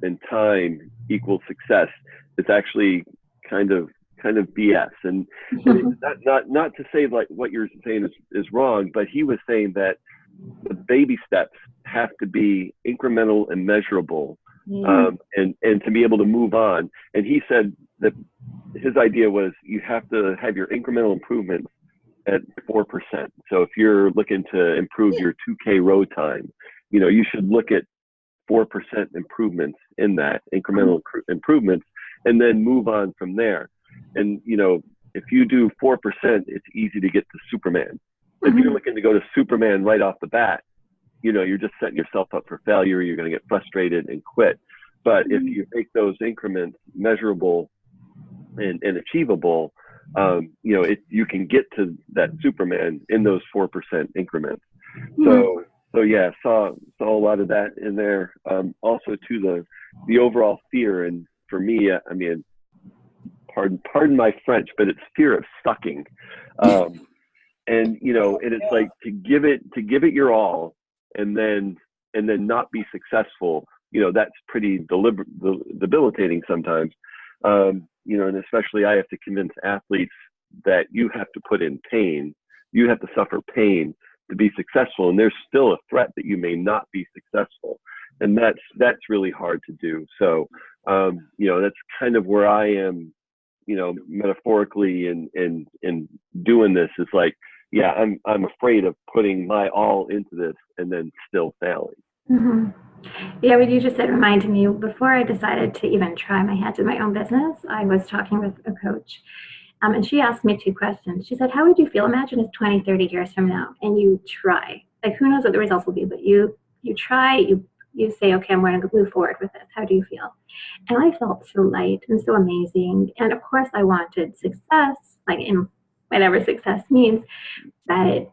and time equals success is actually kind of BS. And not to say like what you're saying is wrong, but he was saying that the baby steps have to be incremental and measurable, and to be able to move on. And he said that his idea was you have to have your incremental improvements at 4%. So if you're looking to improve your 2K row time, you should look at 4% improvements in that incremental improvements, and then move on from there. And if you do 4%, it's easy to get to Superman. If you're looking to go to Superman right off the bat, you're just setting yourself up for failure. You're going to get frustrated and quit. But if you make those increments measurable and achievable, you know, you can get to that Superman in those 4% increments. So yeah, saw a lot of that in there. Also to the overall fear, and for me, I mean, pardon my French, but it's fear of sucking. And you know, and it's like to give it your all, and then not be successful. You know, that's pretty debilitating sometimes. You know, and especially I have to convince athletes that you have to put in pain, you have to suffer pain to be successful, and there's still a threat that you may not be successful, and that's really hard to do. So, you know, that's kind of where I am, you know, metaphorically in doing this. Is like, yeah, I'm afraid of putting my all into this and then still failing. Mm-hmm. Yeah, what you just said reminded me, before I decided to even try my hands in my own business, I was talking with a coach, and she asked me 2 questions. She said, how would you feel? Imagine it's 20, 30 years from now, and you try. Like, who knows what the results will be, but you try, you say, okay, I'm going to move forward with this. How do you feel? And I felt so light and so amazing. And of course, I wanted success, like in whatever success means, but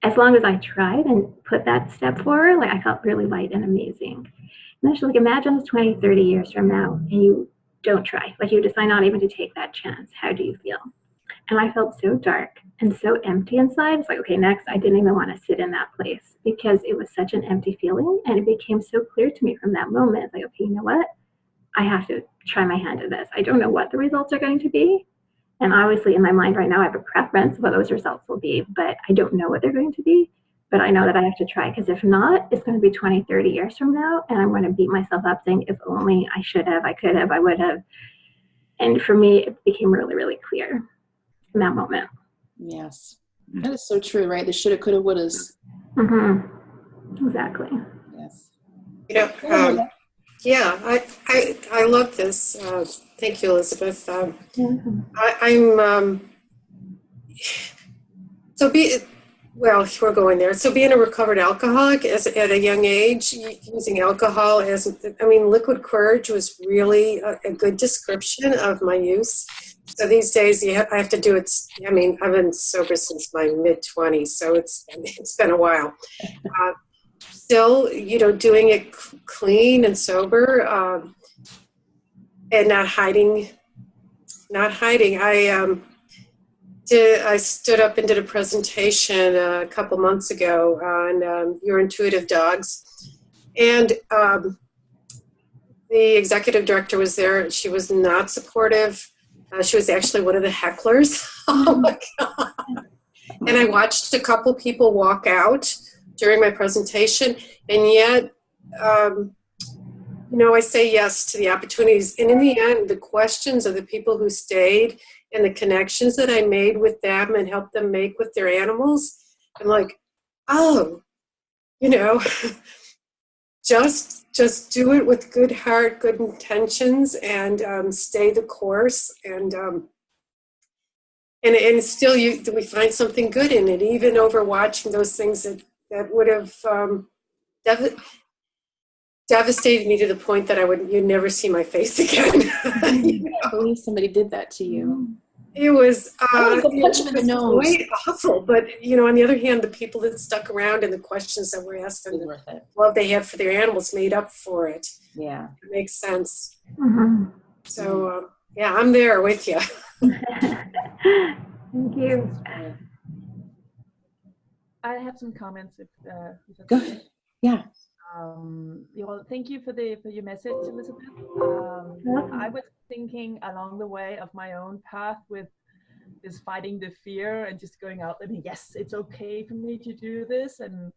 as long as I tried and put that step forward, like, I felt really light and amazing. And then she's like, imagine it's 20, 30 years from now and you don't try. Like, you decide not even to take that chance. How do you feel? And I felt so dark and so empty inside. It's like, okay, next, I didn't even want to sit in that place because it was such an empty feeling. And it became so clear to me from that moment. It's like, okay, you know what? I have to try my hand at this. I don't know what the results are going to be. And obviously in my mind right now, I have a preference of what those results will be, but I don't know what they're going to be. But I know that I have to try, because if not, it's going to be 20, 30 years from now. And I'm going to beat myself up saying, if only I should have, I could have, I would have. And for me, it became really, really clear in that moment. Yes. That is so true, right? The shoulda, coulda, wouldas. Mm-hmm. Exactly. Yes. You know, yeah, I love this. Thank you, Elizabeth. I'm well, we're going there. So being a recovered alcoholic at a young age, using alcohol liquid courage was really a good description of my use. So these days, I have to do it. I mean, I've been sober since my mid-20s, so it's been a while. Still, you know, doing it clean and sober, and not hiding. I stood up and did a presentation a couple months ago on Your Intuitive Dogs, and the executive director was there. She was not supportive. She was actually one of the hecklers. Oh my God. And I watched a couple people walk out during my presentation, and yet, you know, I say yes to the opportunities. And in the end, the questions of the people who stayed and the connections that I made with them and helped them make with their animals, I'm like, oh, you know, just do it with good heart, good intentions, and stay the course. And still, we find something good in it, even over watching those things that would have devastated me to the point that you'd never see my face again. You know? I believe somebody did that to you. It was punch him in the nose. Quite awful. But you know, on the other hand, the people that stuck around and the questions that were asked and the love they had for their animals made up for it. Yeah, it makes sense. Mm-hmm. So yeah, I'm there with you. Thank you. I have some comments. If go ahead. Yeah. Well, thank you for your message, Elizabeth. I was thinking along the way of my own path with this fighting the fear and just going out and yes, it's okay for me to do this. And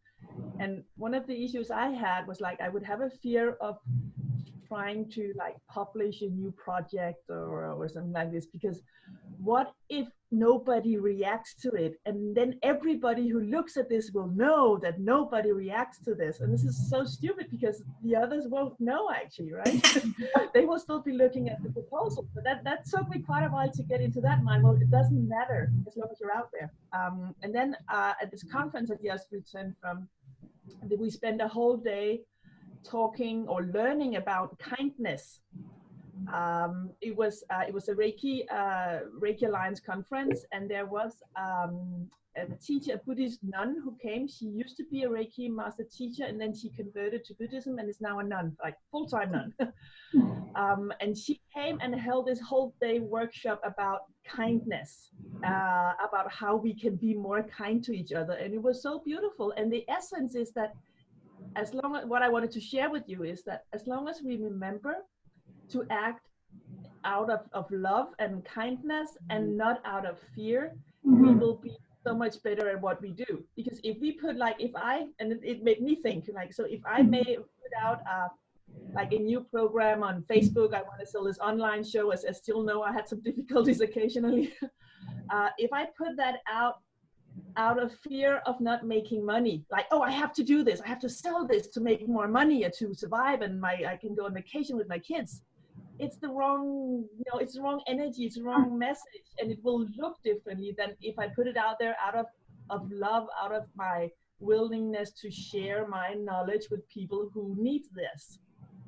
one of the issues I had was like I would have a fear of trying to like publish a new project or something like this, because what if nobody reacts to it, and then everybody who looks at this will know that nobody reacts to this, and this is so stupid because the others won't know actually, right? They will still be looking at the proposal. But that took me quite a while to get into that mind. Well, it doesn't matter as long as you're out there. And then at this conference I just returned from, we spent a whole day talking or learning about kindness. it was a Reiki Alliance conference, and there was a teacher, a Buddhist nun who came. She used to be a Reiki master teacher, and then she converted to Buddhism and is now a nun, like full-time nun. And she came and held this whole day workshop about kindness, about how we can be more kind to each other, and it was so beautiful. And the essence is that what I wanted to share with you is that as long as we remember to act out of love and kindness and not out of fear, we will be so much better at what we do. Because if we put it made me think, so if I may put out like a new program on Facebook, I want to sell this online show, as I still know I had some difficulties occasionally. If I put that out of fear of not making money, like, oh, I have to do this, I have to sell this to make more money or to survive, and I can go on vacation with my kids. It's the wrong, it's the wrong energy, it's the wrong message, and it will look differently than if I put it out there out of love, out of my willingness to share my knowledge with people who need this.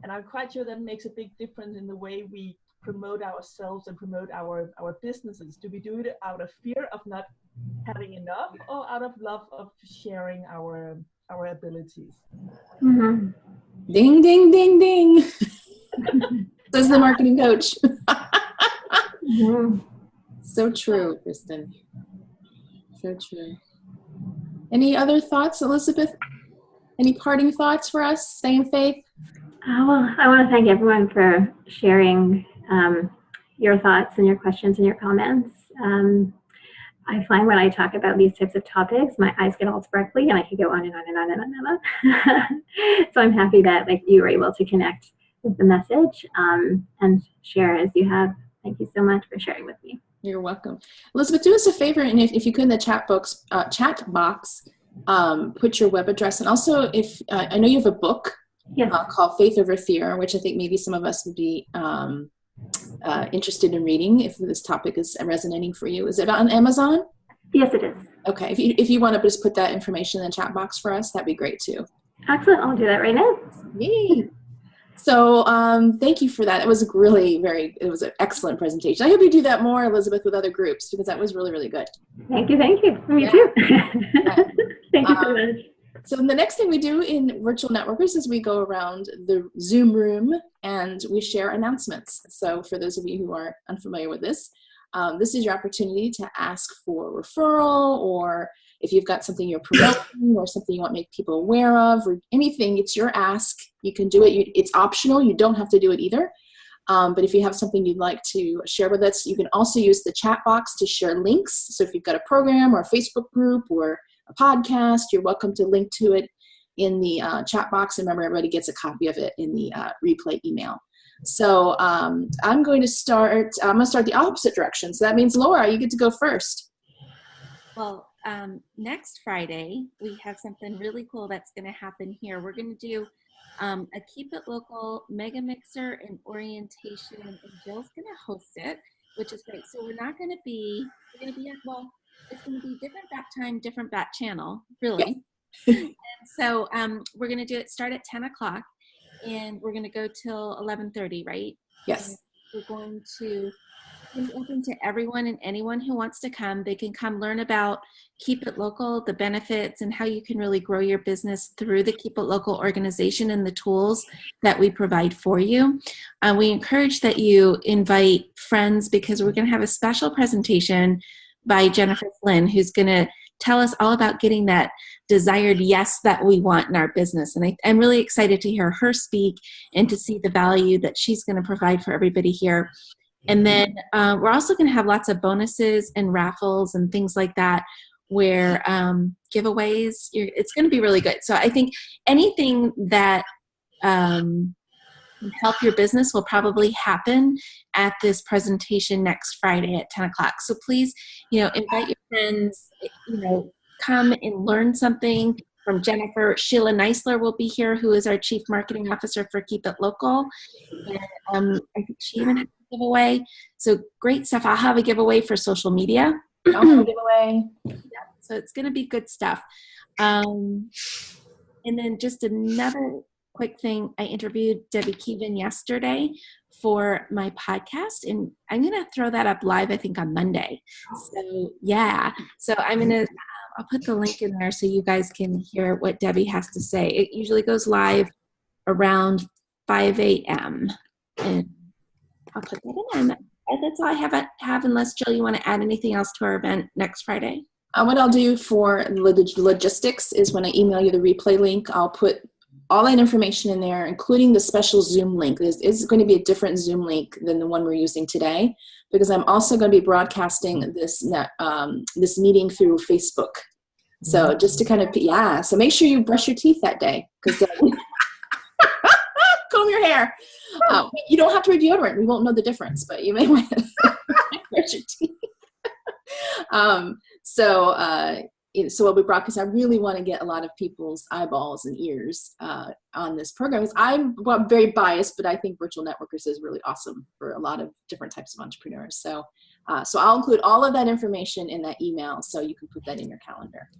And I'm quite sure that makes a big difference in the way we promote ourselves and promote our businesses. Do we do it out of fear of not having enough, or out of love of sharing our abilities? Ding, ding, ding, ding. Says the marketing coach. So true, Kristen. So true. Any other thoughts, Elizabeth? Any parting thoughts for us? Stay in faith. Well, I want to thank everyone for sharing your thoughts and your questions and your comments. I find when I talk about these types of topics, my eyes get all sparkly, and I could go on and on and on and on and on. So I'm happy that you were able to connect with the message and share as you have. Thank you so much for sharing with me. You're welcome. Elizabeth, do us a favor, and if you could in the chat box, put your web address, and also if I know you have a book called Faith Over Fear, which I think maybe some of us would be interested in reading if this topic is resonating for you. Is it on Amazon? Yes, it is. Okay, if you want to just put that information in the chat box for us, that'd be great too. Excellent. I'll do that right now. Yay. So thank you for that. It was it was an excellent presentation. I hope you do that more, Elizabeth, with other groups, because that was really, really good. Thank you. Me too. Thank you so much. So the next thing we do in Virtual Networkers is we go around the Zoom room and we share announcements. So for those of you who are unfamiliar with this is your opportunity to ask for a referral, or if you've got something you're promoting or something you want to make people aware of, or anything, it's your ask. You can do it. It's optional. You don't have to do it either. But if you have something you'd like to share with us, you can also use the chat box to share links. So if you've got a program or a Facebook group or a podcast, you're welcome to link to it in the chat box. And remember, everybody gets a copy of it in the replay email. So I'm going to start the opposite direction. So that means, Laura, you get to go first. Well, next Friday, we have something really cool that's going to happen here. We're going to do a Keep It Local Mega Mixer and orientation, and Jill's going to host it, which is great. So we're going to be it's going to be different bat time, different bat channel, really. Yeah. And so we're going to start at 10 o'clock, and we're going to go till 11:30, right? Yes. And we're going to be open to everyone and anyone who wants to come. They can come learn about Keep It Local, the benefits, and how you can really grow your business through the Keep It Local organization and the tools that we provide for you. We encourage that you invite friends, because we're going to have a special presentation by Jennifer Flynn, who's going to tell us all about getting that desired yes that we want in our business. And I'm really excited to hear her speak and to see the value that she's going to provide for everybody here. And then we're also going to have lots of bonuses and raffles and things like that, where giveaways, it's going to be really good. So I think anything that can help your business will probably happen at this presentation next Friday at 10 o'clock. So please, invite your friends, come and learn something from Jennifer. Sheila Neisler will be here, who is our Chief Marketing Officer for Keep It Local. And I think she even has a giveaway. So great stuff. I'll have a giveaway for social media. I'll have a giveaway. Yeah, so it's going to be good stuff. And then just another quick thing. I interviewed Debbie Keevan yesterday for my podcast, and I'm going to throw that up live, I think, on Monday. So, yeah. So I'm going to, I'll put the link in there so you guys can hear what Debbie has to say. It usually goes live around 5 a.m. And I'll put that in. And that's all I have unless, Jill, you want to add anything else to our event next Friday? What I'll do for logistics is when I email you the replay link, I'll put all that information in there, including the special Zoom link. It's going to be a different Zoom link than the one we're using today, because I'm also going to be broadcasting this meeting through Facebook. So just to kind of, yeah, so make sure you brush your teeth that day, because comb your hair. You don't have to wear deodorant. We won't know the difference, but you may want to brush your teeth. So what we brought, because I really want to get a lot of people's eyeballs and ears on this program. I'm very biased, but I think Virtual Networkers is really awesome for a lot of different types of entrepreneurs. So I'll include all of that information in that email, so you can put that in your calendar.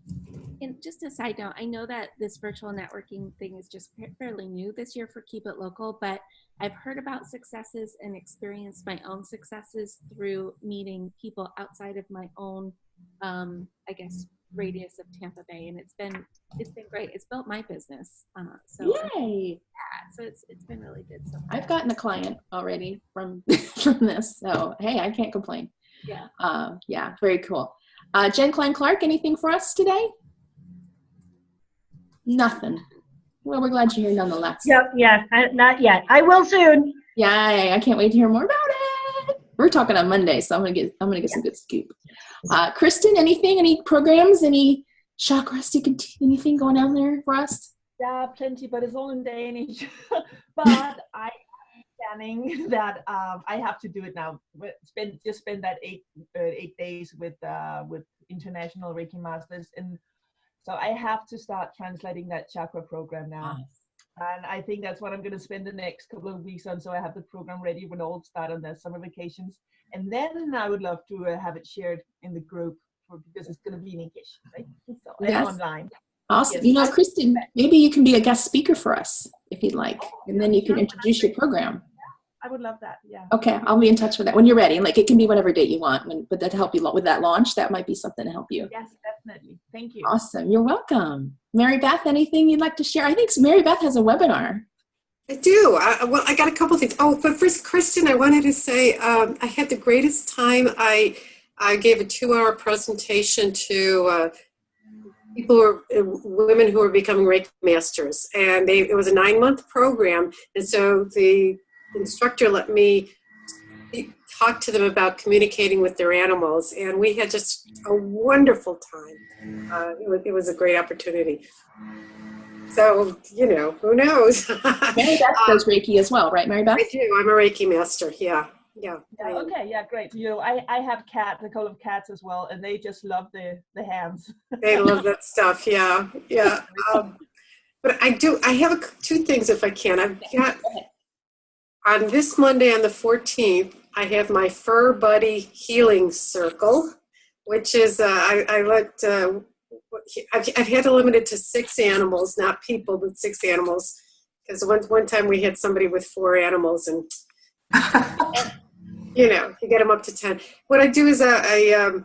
And just a side note, I know that this virtual networking thing is just fairly new this year for Keep It Local, but I've heard about successes and experienced my own successes through meeting people outside of my own, I guess, radius of Tampa Bay, and it's been great. It's built my business. So yay! Yeah, so it's been really good. So I've gotten a client already from this, so hey, I can't complain. Yeah. Yeah, very cool. Jen Klein Clark, anything for us today? Nothing. Well, we're glad you're here nonetheless. Yep, yeah, not yet. I will soon. Yeah, I can't wait to hear more about it. We're talking on Monday, so I'm gonna get some good scoop. Kristen, any programs, any chakras, anything going on there for us? Yeah, plenty, but it's all in Danish. But I'm planning that I have to do it now. Spend that eight days with international Reiki masters, and so I have to start translating that chakra program now. And I think that's what I'm going to spend the next couple of weeks on, so I have the program ready when all start on their summer vacations. And then I would love to have it shared in the group because it's going to be in English, right? So, and online. Awesome. Yes. Kristen, maybe you can be a guest speaker for us if you'd like, and then you can introduce your program. I would love that. Yeah. Okay, I'll be in touch with that when you're ready. And it can be whatever date you want. But that to help you with that launch, that might be something to help you. Yes, definitely. Thank you. Awesome. You're welcome. Mary Beth, anything you'd like to share? I think Mary Beth has a webinar. I do. I got a couple things. Oh, but first, Kristen, I wanted to say I had the greatest time. I gave a 2-hour presentation to women who are becoming Reiki masters, and it was a 9-month program, and so the instructor let me talk to them about communicating with their animals, and we had just a wonderful time. It was a great opportunity. So, who knows? Mary Beth does Reiki as well, right, Mary Beth? I do. I'm a Reiki master. Yeah. Okay. Yeah. Great. I have a couple of cats as well, and they just love the hands. They love that stuff. Yeah. But I have 2 things if I can. I've got on this Monday on the 14th, I have my Fur Buddy Healing Circle, which is I've had to limit it to 6 animals, not people, but 6 animals. Because one time we had somebody with 4 animals, and you get them up to 10. What I do is I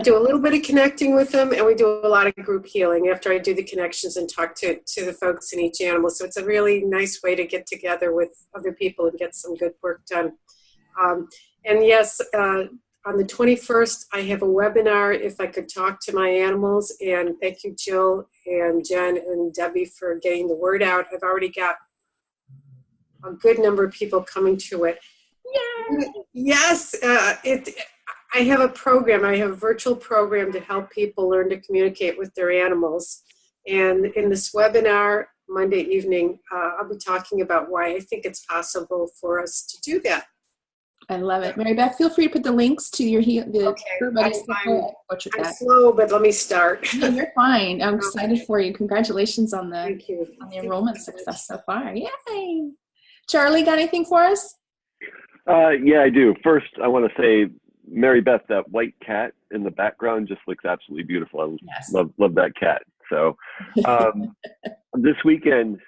do a little bit of connecting with them, and we do a lot of group healing after I do the connections and talk to the folks in each animal. So it's a really nice way to get together with other people and get some good work done. And yes, on the 21st, I have a webinar, If I Could Talk to My Animals. And thank you, Jill and Jen and Debbie, for getting the word out. I've already got a good number of people coming to it. Yay! Yes, I have a program. I have a virtual program to help people learn to communicate with their animals. And in this webinar, Monday evening, I'll be talking about why I think it's possible for us to do that. I love it. Mary Beth, feel free to put the links to your I'm slow, but let me start. No, you're fine. I'm excited for you. Congratulations on the enrollment success so far. Yay! Charlie, got anything for us? Yeah, I do. First, I want to say, Mary Beth, that white cat in the background just looks absolutely beautiful. I love that cat. So this weekend,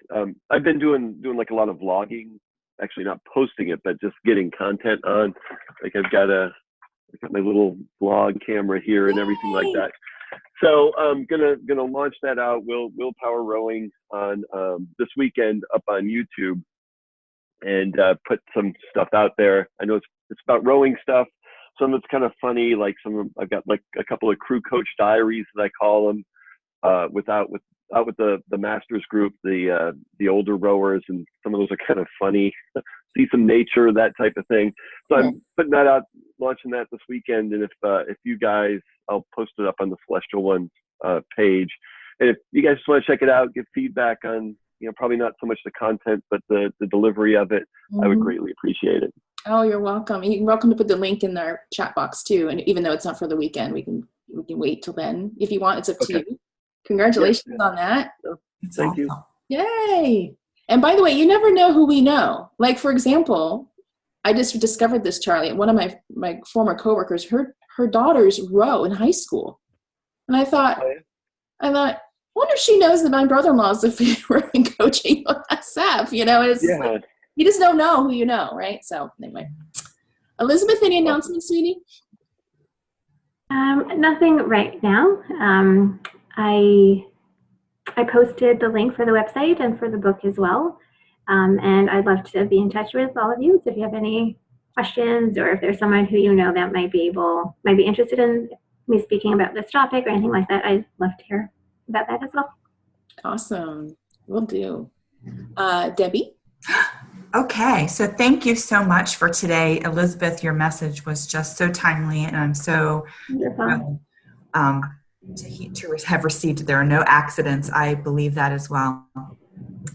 I've been doing like a lot of vlogging. Actually, not posting it, but just getting content on. Like I've got my little vlog camera here and everything like that. So I'm gonna launch that out. Willpower Rowing on this weekend up on YouTube, and put some stuff out there. I know it's about rowing stuff. Some of it's kind of funny, like I've got like a couple of crew coach diaries that I call them, with the masters group, the older rowers, and some of those are kind of funny. See some nature, that type of thing. So I'm putting that out, launching that this weekend. And if you guys, I'll post it up on the Celestial One page. And if you guys just want to check it out, give feedback on, probably not so much the content, but the delivery of it, I would greatly appreciate it. Oh, you're welcome. You're welcome to put the link in our chat box too. And even though it's not for the weekend, we can wait till then if you want. It's up to you. Congratulations on that. Thank you. Yay. And by the way, you never know who we know. Like, for example, I just discovered this, Charlie. One of my former coworkers, her daughters row in high school. And I thought, I wonder if she knows that my brother-in-law is a rowing coach. That's Seth, like, you just don't know who you know, right? So anyway, Elizabeth, any announcements, sweetie? Nothing right now. I posted the link for the website and for the book as well. And I'd love to be in touch with all of you. So if you have any questions, or if there's someone who you know that might be interested in me speaking about this topic or anything like that, I'd love to hear about that as well. Awesome. Will do. Debbie? Okay, so thank you so much for today. Elizabeth, your message was just so timely, and I'm so to have received. There are no accidents. I believe that as well.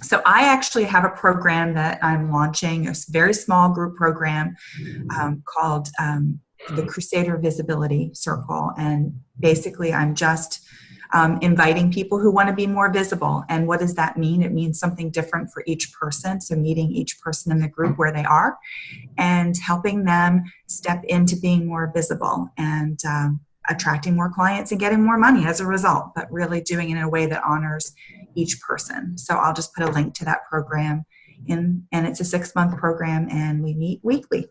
So I actually have a program that I'm launching, a very small group program called the Crusader Visibility Circle. And basically I'm just inviting people who want to be more visible. And what does that mean? It means something different for each person. So meeting each person in the group where they are and helping them step into being more visible and attracting more clients and getting more money as a result, but really doing it in a way that honors each person. So I'll just put a link to that program in, and it's a 6-month program and we meet weekly.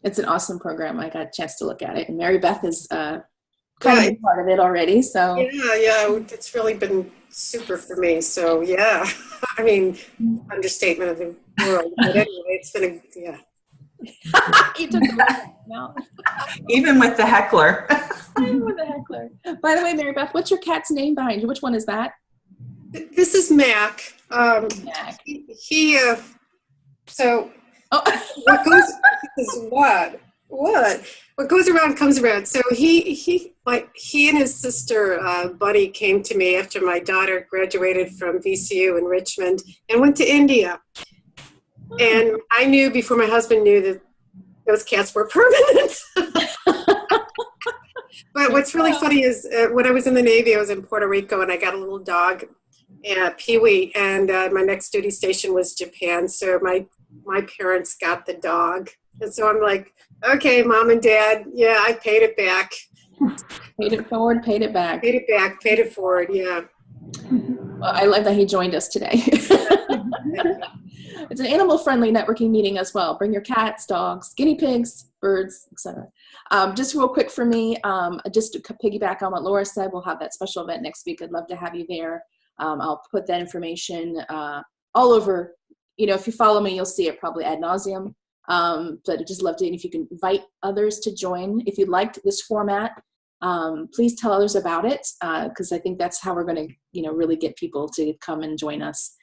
It's an awesome program. I got a chance to look at it, and Mary Beth is kind of part of it already. So yeah, it's really been super for me. So yeah, I mean, understatement of the world. But anyway, it's been You took the no. Even with the heckler. Even with the heckler. By the way, Mary Beth, what's your cat's name behind you? Which one is that? This is Mac. Mac. So what goes around comes around. So he and his sister Buddy came to me after my daughter graduated from VCU in Richmond and went to India. And I knew before my husband knew that those cats were permanent. But what's really funny is when I was in the Navy, I was in Puerto Rico and I got a little dog, Pee-wee, and my next duty station was Japan. So my parents got the dog. And so I'm like, okay, Mom and Dad, yeah, I paid it back. Paid it forward, paid it back. Paid it back, paid it forward, yeah. Well, I love that he joined us today. It's an animal-friendly networking meeting as well. Bring your cats, dogs, guinea pigs, birds, etc. Just real quick for me, just to piggyback on what Laura said, we'll have that special event next week. I'd love to have you there. I'll put that information all over. If you follow me, you'll see it probably ad nauseum. But I'd just love to, and if you can invite others to join. If you liked this format, please tell others about it, because I think that's how we're going to, really get people to come and join us.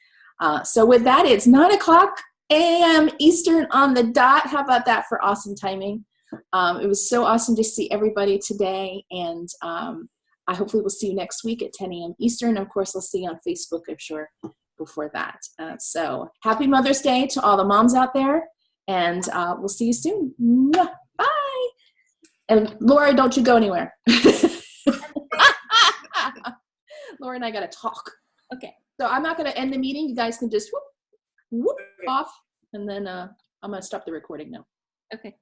So with that, it's 9:00 a.m. Eastern on the dot. How about that for awesome timing? It was so awesome to see everybody today, and I hopefully will see you next week at 10 a.m. Eastern. Of course, I'll see you on Facebook, I'm sure, before that. So happy Mother's Day to all the moms out there, and we'll see you soon. Mwah. Bye. And Laura, don't you go anywhere. Laura and I got to talk. Okay. So I'm not going to end the meeting. You guys can just whoop off, and then I'm going to stop the recording now. Okay.